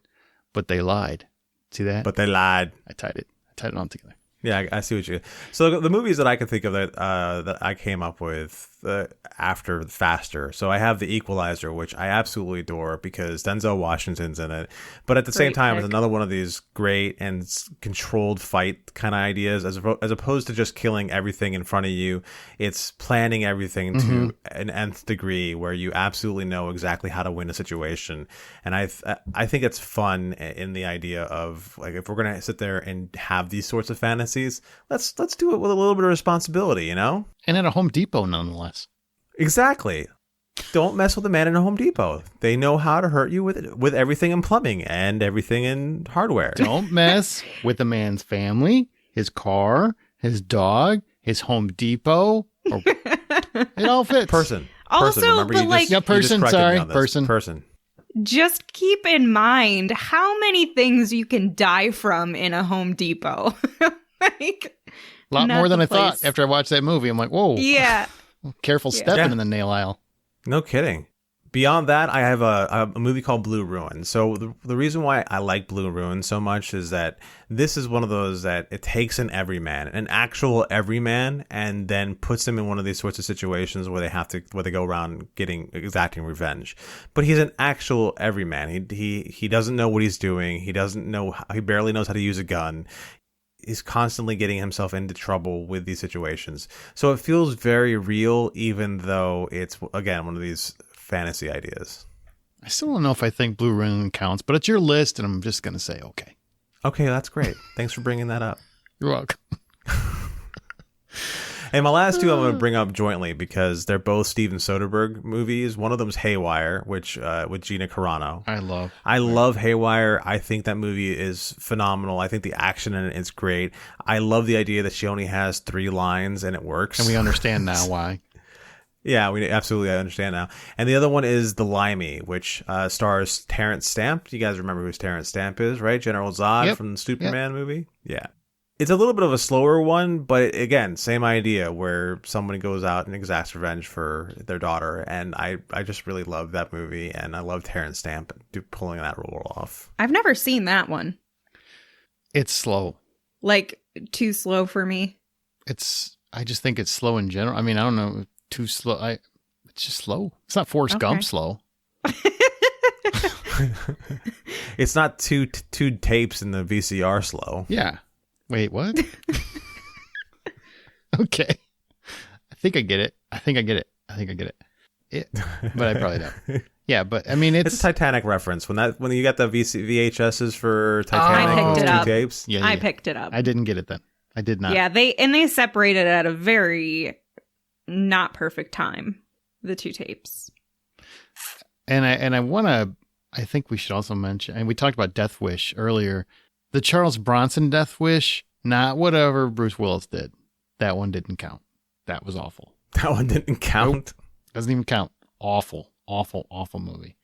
but they lied. See that? But they lied. I tied it all together. Yeah, I see what you. So the movies that I can think of that I came up with after Faster. So I have the Equalizer, which I absolutely adore because Denzel Washington's in it. But at the same time, it's another one of these great and controlled fight kind of ideas, as opposed to just killing everything in front of you. It's planning everything to an nth degree, where you absolutely know exactly how to win a situation. And I think it's fun in the idea of, like, if we're gonna sit there and have these sorts of fantasies, let's do it with a little bit of responsibility, And at a Home Depot, nonetheless. Exactly. Don't mess with a man in a Home Depot. They know how to hurt you with everything in plumbing and everything in hardware. Don't mess with a man's family, his car, his dog, his Home Depot. It all fits. Person. Also, Remember, but person. Sorry, person. Person. just keep in mind how many things you can die from in a Home Depot. Like, A lot more than the I thought place. after I watched that movie. I'm like, whoa. Yeah. Careful stepping in the nail aisle. No kidding. Beyond that, I have a movie called Blue Ruin. So the reason why I like Blue Ruin so much is that this is one of those that it takes an everyman, an actual everyman, and then puts him in one of these sorts of situations where they go around exacting revenge. But he's an actual everyman. He doesn't know what he's doing. He barely knows how to use a gun. He's constantly getting himself into trouble with these situations. So it feels very real, even though it's, again, one of these fantasy ideas. I still don't know if I think Blue Ruin counts, but it's your list, and I'm just going to say okay. Okay, that's great. Thanks for bringing that up. You're welcome. And my last two I'm going to bring up jointly because they're both Steven Soderbergh movies. One of them's Haywire, which with Gina Carano. I love Haywire. I think that movie is phenomenal. I think the action in it is great. I love the idea that she only has 3 lines and it works. And we understand now why. Yeah, I understand now. And the other one is The Limey, which stars Terrence Stamp. You guys remember who Terrence Stamp is, right? General Zod from the Superman movie. Yeah. It's a little bit of a slower one, but again, same idea where somebody goes out and exacts revenge for their daughter. And I just really love that movie, and I love Terrence Stamp pulling that role off. I've never seen that one. It's slow. Like, too slow for me. I just think it's slow in general. I mean, I don't know, too slow. It's just slow. It's not Forrest Gump slow. It's not two tapes in the VCR slow. Yeah. Wait, what? Okay. I think I get it. But I probably don't. Yeah, but I mean, it's a Titanic reference. When you got the VHSs for Titanic, I picked it two up. tapes. Yeah, I picked it up. I didn't get it then. I did not. Yeah, they separated at a very not perfect time, the 2 tapes. And I think we should also mention, and we talked about Death Wish earlier. The Charles Bronson Death Wish, not whatever Bruce Willis did. That one didn't count. That was awful. That one didn't count? Nope. Doesn't even count. Awful, awful, awful movie.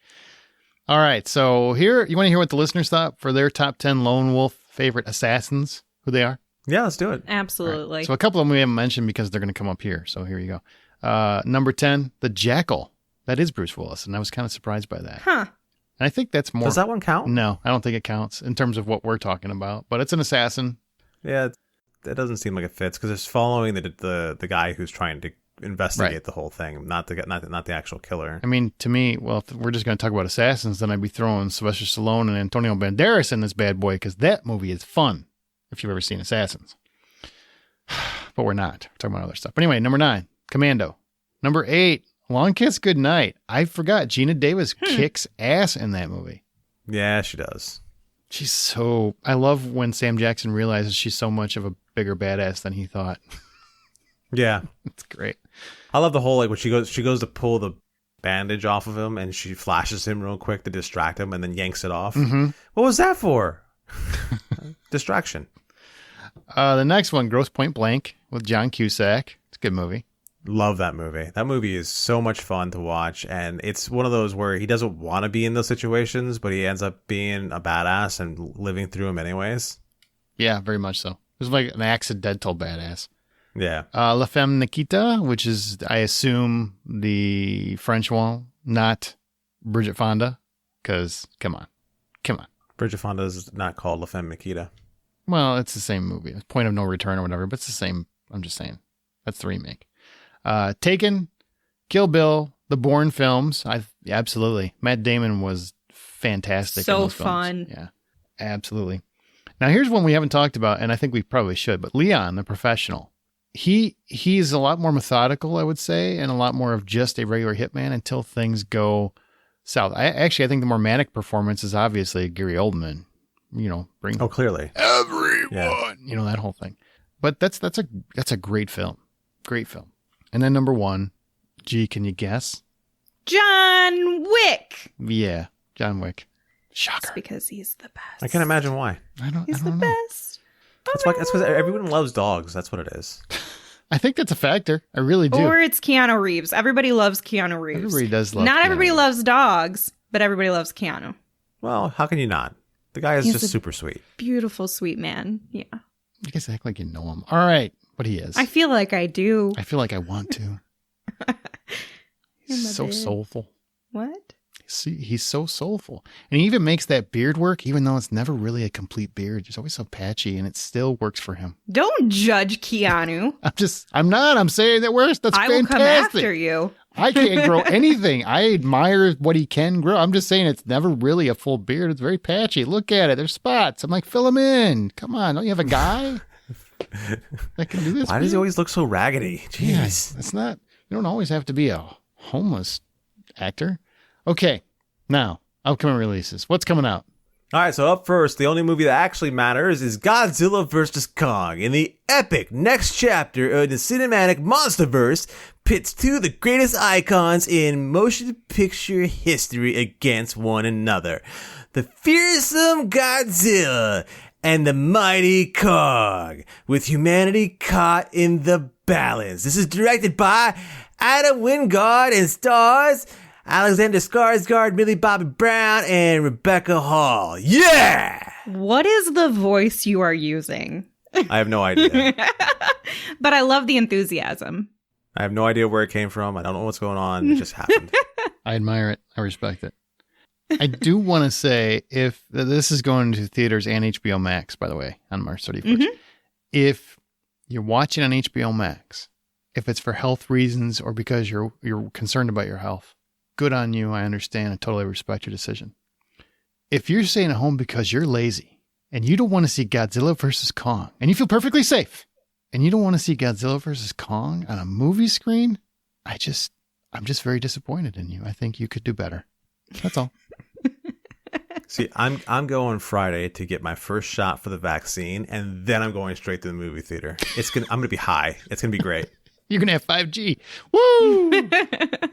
All right, so here, you want to hear what the listeners thought for their top 10 Lone Wolf favorite assassins, who they are? Yeah, let's do it. Absolutely. Right. So a couple of them we haven't mentioned because they're going to come up here. So here you go. Number 10, the Jackal. That is Bruce Willis, and I was kind of surprised by that. Huh. And I think that's more... Does that one count? No, I don't think it counts in terms of what we're talking about. But it's an assassin. Yeah, it doesn't seem like it fits because it's following the guy who's trying to investigate the whole thing, not the actual killer. I mean, to me, well, if we're just going to talk about assassins, then I'd be throwing Sylvester Stallone and Antonio Banderas in this bad boy because that movie is fun if you've ever seen Assassins. But we're not. We're talking about other stuff. But anyway, number 9, Commando. Number 8, Long Kiss Goodnight. I forgot Gina Davis kicks ass in that movie. Yeah, she does. I love when Sam Jackson realizes she's so much of a bigger badass than he thought. Yeah. It's great. I love the whole, like, when she goes to pull the bandage off of him and she flashes him real quick to distract him and then yanks it off. Mm-hmm. What was that for? Distraction. The next one, Grosse Point Blank with John Cusack. It's a good movie. Love that movie. That movie is so much fun to watch, and it's one of those where he doesn't want to be in those situations, but he ends up being a badass and living through them anyways. Yeah, very much so. It was like an accidental badass. Yeah. La Femme Nikita, which is, I assume, the French one, not Bridget Fonda, because, come on. Bridget Fonda is not called La Femme Nikita. Well, it's the same movie. Point of No Return or whatever, but it's the same. I'm just saying. That's the remake. Taken, Kill Bill, the Bourne films. Absolutely. Matt Damon was fantastic. So in those fun. Films. Yeah, absolutely. Now here's one we haven't talked about, and I think we probably should. But Leon, the Professional, he's a lot more methodical, I would say, and a lot more of just a regular hitman until things go south. I think the more manic performance is obviously Gary Oldman. Clearly everyone, that whole thing. But that's a great film. Great film. And then number 1, gee, can you guess? John Wick. Yeah, John Wick. Shocker. It's because he's the best. I can't imagine why. He's the know. best. That's because everyone loves dogs. That's what it is. I think that's a factor. I really do. Or it's Keanu Reeves. Everybody loves Keanu Reeves. Everybody does love Not Keanu everybody Reeves. loves dogs, but everybody loves Keanu. Well, how can you not? The guy is just super sweet. Beautiful, sweet man. Yeah. You guys act like you know him. All right. But he is. I feel like I do. I feel like I want to. He's so soulful. What? See, he's so soulful. And he even makes that beard work, even though it's never really a complete beard. It's always so patchy, and it still works for him. Don't judge Keanu. I'm saying that works. That's fantastic. I will come after you. I can't grow anything. I admire what he can grow. I'm just saying it's never really a full beard. It's very patchy. Look at it. There's spots. I'm like, fill them in. Come on. Don't you have a guy that can do this? Why does he always look so raggedy? Jeez. Yeah, it's not. You don't always have to be a homeless actor. Okay, now, upcoming releases. What's coming out? All right, so up first, the only movie that actually matters is Godzilla vs. Kong. In the epic next chapter of the cinematic monsterverse, pits two of the greatest icons in motion picture history against one another. The fearsome Godzilla and the mighty Kong, with humanity caught in the balance. This is directed by Adam Wingard and stars Alexander Skarsgård, Millie Bobby Brown, and Rebecca Hall. Yeah! What is the voice you are using? I have no idea. But I love the enthusiasm. I have no idea where it came from. I don't know what's going on. It just happened. I admire it. I respect it. I do want to say, if this is going to theaters and HBO Max, by the way, on March 31st. Mm-hmm. If you're watching on HBO Max, if it's for health reasons or because you're concerned about your health, good on you. I understand. I totally respect your decision. If you're staying at home because you're lazy and you don't want to see Godzilla versus Kong and you feel perfectly safe and you don't want to see Godzilla versus Kong on a movie screen, I'm just very disappointed in you. I think you could do better. That's all. See, I'm going Friday to get my first shot for the vaccine, and then I'm going straight to the movie theater. I'm going to be high. It's going to be great. You're going to have 5G. Woo!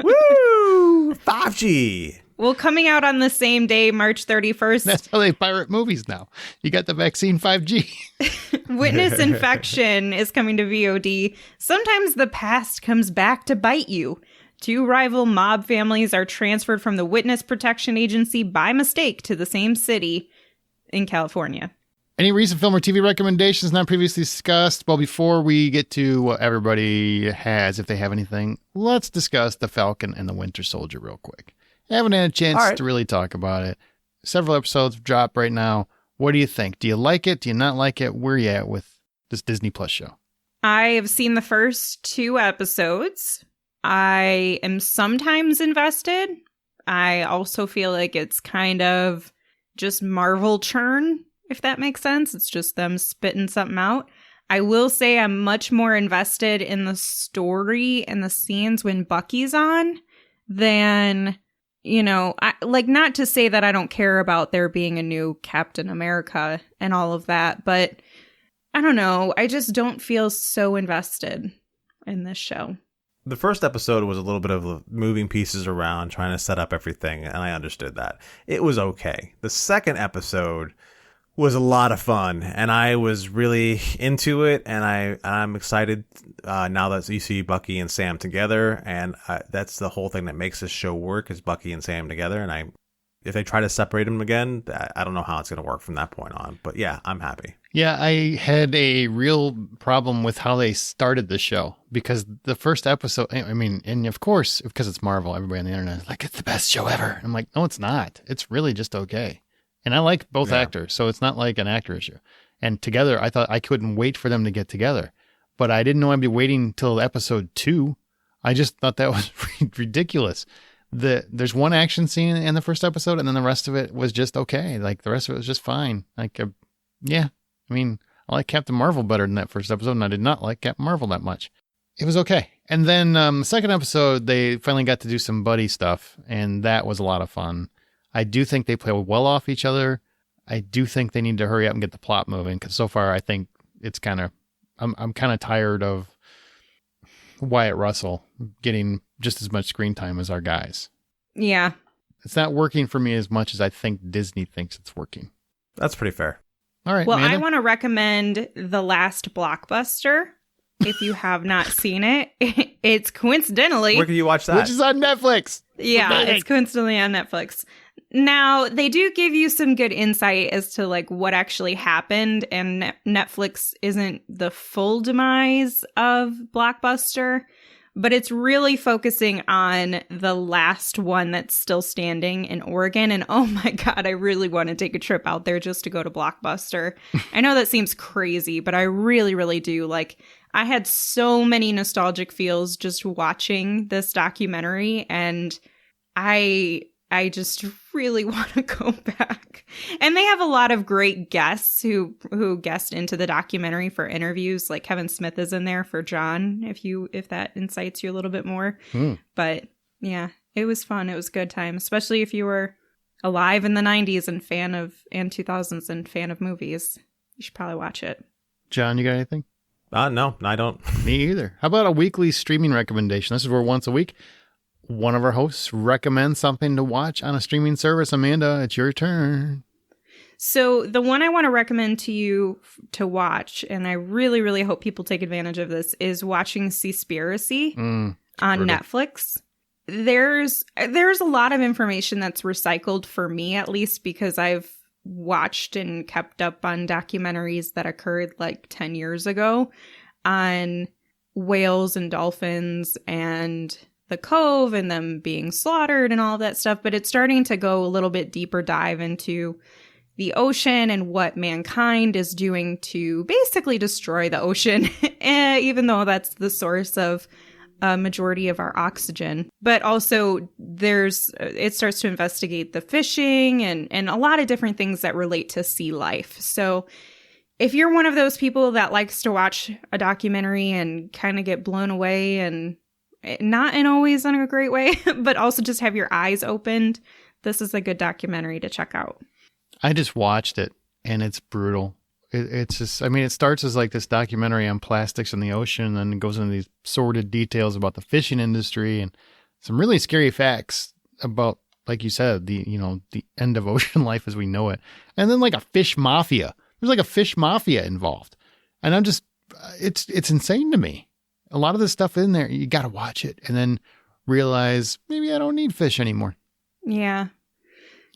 Woo! 5G. Well, coming out on the same day, March 31st. That's how they pirate movies now. You got the vaccine 5G. Witness Infection is coming to VOD. Sometimes the past comes back to bite you. Two rival mob families are transferred from the Witness Protection Agency by mistake to the same city in California. Any recent film or TV recommendations not previously discussed? Well, before we get to what everybody has, if they have anything, let's discuss The Falcon and the Winter Soldier real quick. I haven't had a chance to really talk about it. Several episodes have dropped right now. What do you think? Do you like it? Do you not like it? Where are you at with this Disney Plus show? I have seen the first 2 episodes. I am sometimes invested. I also feel like it's kind of just Marvel churn, if that makes sense. It's just them spitting something out. I will say I'm much more invested in the story and the scenes when Bucky's on than, not to say that I don't care about there being a new Captain America and all of that, but I don't know. I just don't feel so invested in this show. The first episode was a little bit of moving pieces around, trying to set up everything, and I understood that. It was okay. The second episode was a lot of fun, and I was really into it, and I'm excited now that you see Bucky and Sam together, and that's the whole thing that makes this show work, is Bucky and Sam together, and if they try to separate them again, I don't know how it's going to work from that point on, but yeah, I'm happy. Yeah, I had a real problem with how they started the show, because the first episode, and of course, because it's Marvel, everybody on the internet is like, it's the best show ever. I'm like, no, it's not. It's really just okay. And I like both actors, so it's not like an actor issue. And together, I thought I couldn't wait for them to get together. But I didn't know I'd be waiting till episode 2. I just thought that was ridiculous. There's one action scene in the first episode, and then the rest of it was just okay. Like, the rest of it was just fine. I like Captain Marvel better than that first episode, and I did not like Captain Marvel that much. It was okay. And then the second episode, they finally got to do some buddy stuff, and that was a lot of fun. I do think they play well off each other. I do think they need to hurry up and get the plot moving, because so far I think it's I'm kind of tired of Wyatt Russell getting just as much screen time as our guys. Yeah. It's not working for me as much as I think Disney thinks it's working. That's pretty fair. All right. Well, Amanda? I want to recommend The Last Blockbuster. If you have not seen it, it's coincidentally... Where can you watch that? Which is on Netflix. Yeah, it's coincidentally on Netflix. Now, they do give you some good insight as to like what actually happened, and Netflix isn't the full demise of Blockbuster, but it's really focusing on the last one that's still standing in Oregon. And oh my God, I really want to take a trip out there just to go to Blockbuster. I know that seems crazy, but I really, really do. Like, I had so many nostalgic feels just watching this documentary, and I just really want to go back. And they have a lot of great guests who guest into the documentary for interviews. Like Kevin Smith is in there for John, if that incites you a little bit more. But yeah, it was fun. It was a good time, especially if you were alive in the 90s and 2000s and fan of movies. You should probably watch it. John, you got anything? No, I don't. Me either. How about a weekly streaming recommendation? This is where once a week, one of our hosts recommends something to watch on a streaming service. Amanda, it's your turn. So the one I want to recommend to you to watch, and I really, really hope people take advantage of this, is watching Seaspiracy on Netflix. There's a lot of information that's recycled for me, at least, because I've watched and kept up on documentaries that occurred like 10 years ago on whales and dolphins and the Cove and them being slaughtered and all that stuff. But it's starting to go a little bit deeper dive into the ocean and what mankind is doing to basically destroy the ocean, even though that's the source of a majority of our oxygen. But also it starts to investigate the fishing and a lot of different things that relate to sea life. So if you're one of those people that likes to watch a documentary and kind of get blown away, and not in always in a great way, but also just have your eyes opened, this is a good documentary to check out. I just watched it, and it's brutal. It's just, I mean, it starts as like this documentary on plastics in the ocean, and then it goes into these sordid details about the fishing industry and some really scary facts about, like you said, the end of ocean life as we know it. And then like a fish mafia. There's like a fish mafia involved. And I'm just, it's insane to me. A lot of the stuff in there, you got to watch it and then realize maybe I don't need fish anymore. Yeah.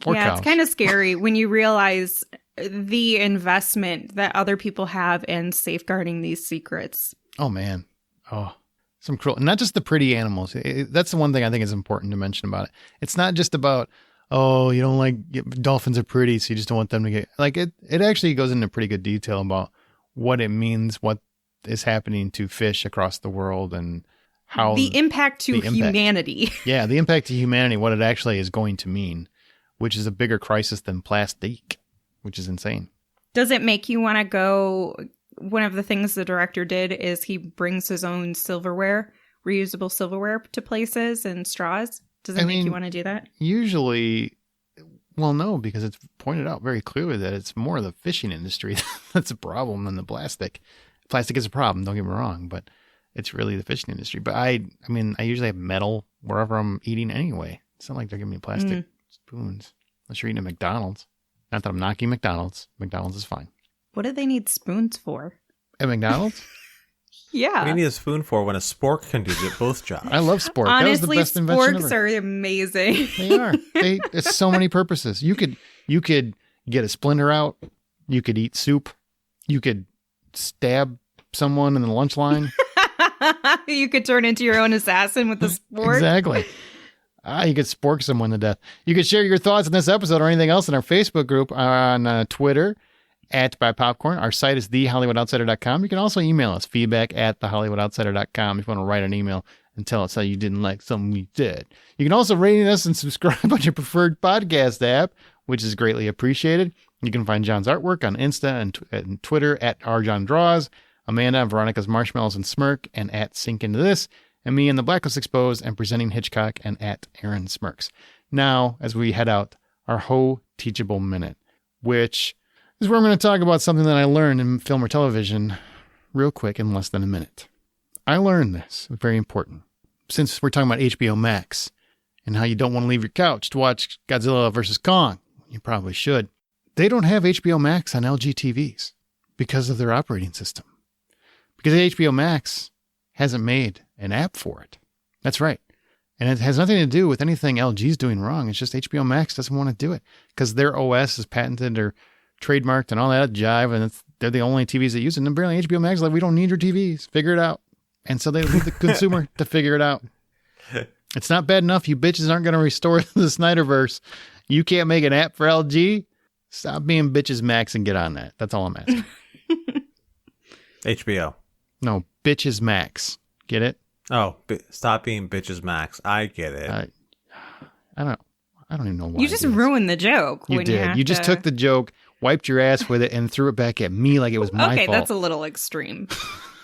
Or yeah, cows. It's kind of scary when you realize the investment that other people have in safeguarding these secrets. Oh, man. Oh, some cruel. Not just the pretty animals. That's the one thing I think is important to mention about it. It's not just about, oh, you don't like dolphins are pretty, so you just don't want them to get like it. It actually goes into pretty good detail about what it means, what is happening to fish across the world, and how the impact to humanity. Yeah, the impact to humanity, what it actually is going to mean, which is a bigger crisis than plastic, which is insane. Does it make you want to go? One of the things the director did is he brings his own silverware, reusable silverware to places and straws. Does it make you want to do that? Usually, well, no, because it's pointed out very clearly that it's more the fishing industry that's a problem than the plastic. Plastic is a problem, don't get me wrong, but it's really the fishing industry. But I usually have metal wherever I'm eating anyway. It's not like they're giving me plastic spoons unless you're eating at McDonald's. Not that I'm knocking McDonald's. McDonald's is fine. What do they need spoons for? At McDonald's? Yeah. What do you need a spoon for when a spork can do both jobs? I love spork. Honestly, that was the best invention ever. Sporks are amazing. They are. It's so many purposes. You could get a splinter out. You could eat soup. You could stab someone in the lunch line. You could turn into your own assassin with the spork. Exactly. You could spork someone to death. You could share your thoughts on this episode or anything else in our Facebook group, on Twitter, @BuyPopcorn. Our site is thehollywoodoutsiders.com. You can also email us, feedback@thehollywoodoutsiders.com, if you want to write an email and tell us how you didn't like something we did. You can also rate us and subscribe on your preferred podcast app, which is greatly appreciated. You can find John's artwork on Insta and Twitter @RJohnDraws, Amanda and Veronica's Marshmallows and Smirk, and @SinkIntoThis, and me and the Blacklist Exposed and Presenting Hitchcock, and @Aaron Smirks. Now, as we head out, our Ho Teachable Minute, which is where I'm going to talk about something that I learned in film or television real quick in less than a minute. I learned this, very important, since we're talking about HBO Max and how you don't want to leave your couch to watch Godzilla vs. Kong. You probably should. They don't have HBO Max on LG TVs because of their operating system. Because HBO Max hasn't made an app for it. That's right. And it has nothing to do with anything LG's doing wrong. It's just HBO Max doesn't want to do it because their OS is patented or trademarked and all that jive. And they're the only TVs that use it. And apparently HBO Max is like, we don't need your TVs. Figure it out. And so they leave the consumer to figure it out. It's not bad enough. You bitches aren't going to restore the Snyderverse. You can't make an app for LG. Stop being bitches Max and get on that. That's all I'm asking. HBO. No, bitches Max. Get it? Oh, stop being bitches Max. I get it. I don't even know why. You just ruined the joke. You did. You just took the joke, wiped your ass with it, and threw it back at me like it was my fault. Okay, that's a little extreme.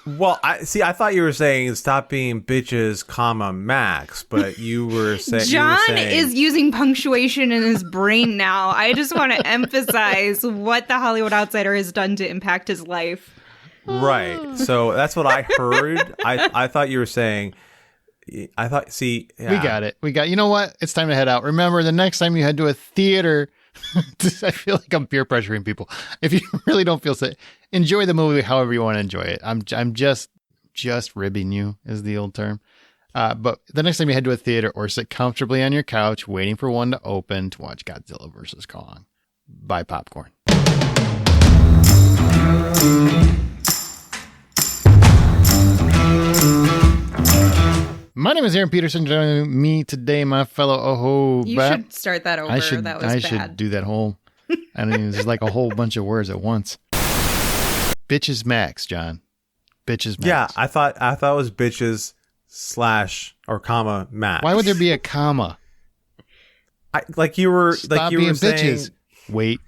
Well, I thought you were saying stop being bitches, comma, Max, but you were saying John is using punctuation in his brain now. I just want to emphasize what the Hollywood Outsider has done to impact his life. Right. So that's what I heard. I thought you were saying. I thought. See, yeah. We got it. You know what? It's time to head out. Remember, the next time you head to a theater, I feel like I'm peer pressuring people. If you really don't feel sick, enjoy the movie however you want to enjoy it. I'm just ribbing you, is the old term. But the next time you head to a theater or sit comfortably on your couch waiting for one to open to watch Godzilla vs. Kong, buy popcorn. My name is Aaron Peterson. Joining me today, my fellow You should start that over. That was bad. Should do that whole. I mean, there's like a whole bunch of words at once. Bitches Max, John. Bitches Max. Yeah, I thought it was bitches / or comma Max. Why would there be a comma? Like you were Stop being saying, bitches. Wait.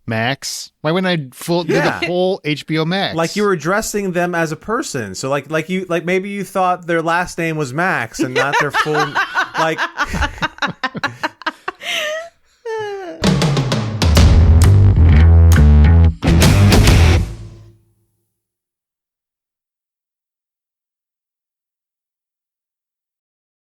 Max? Why wouldn't I do the whole HBO Max? Like you were addressing them as a person. So like maybe you thought their last name was Max and not their full like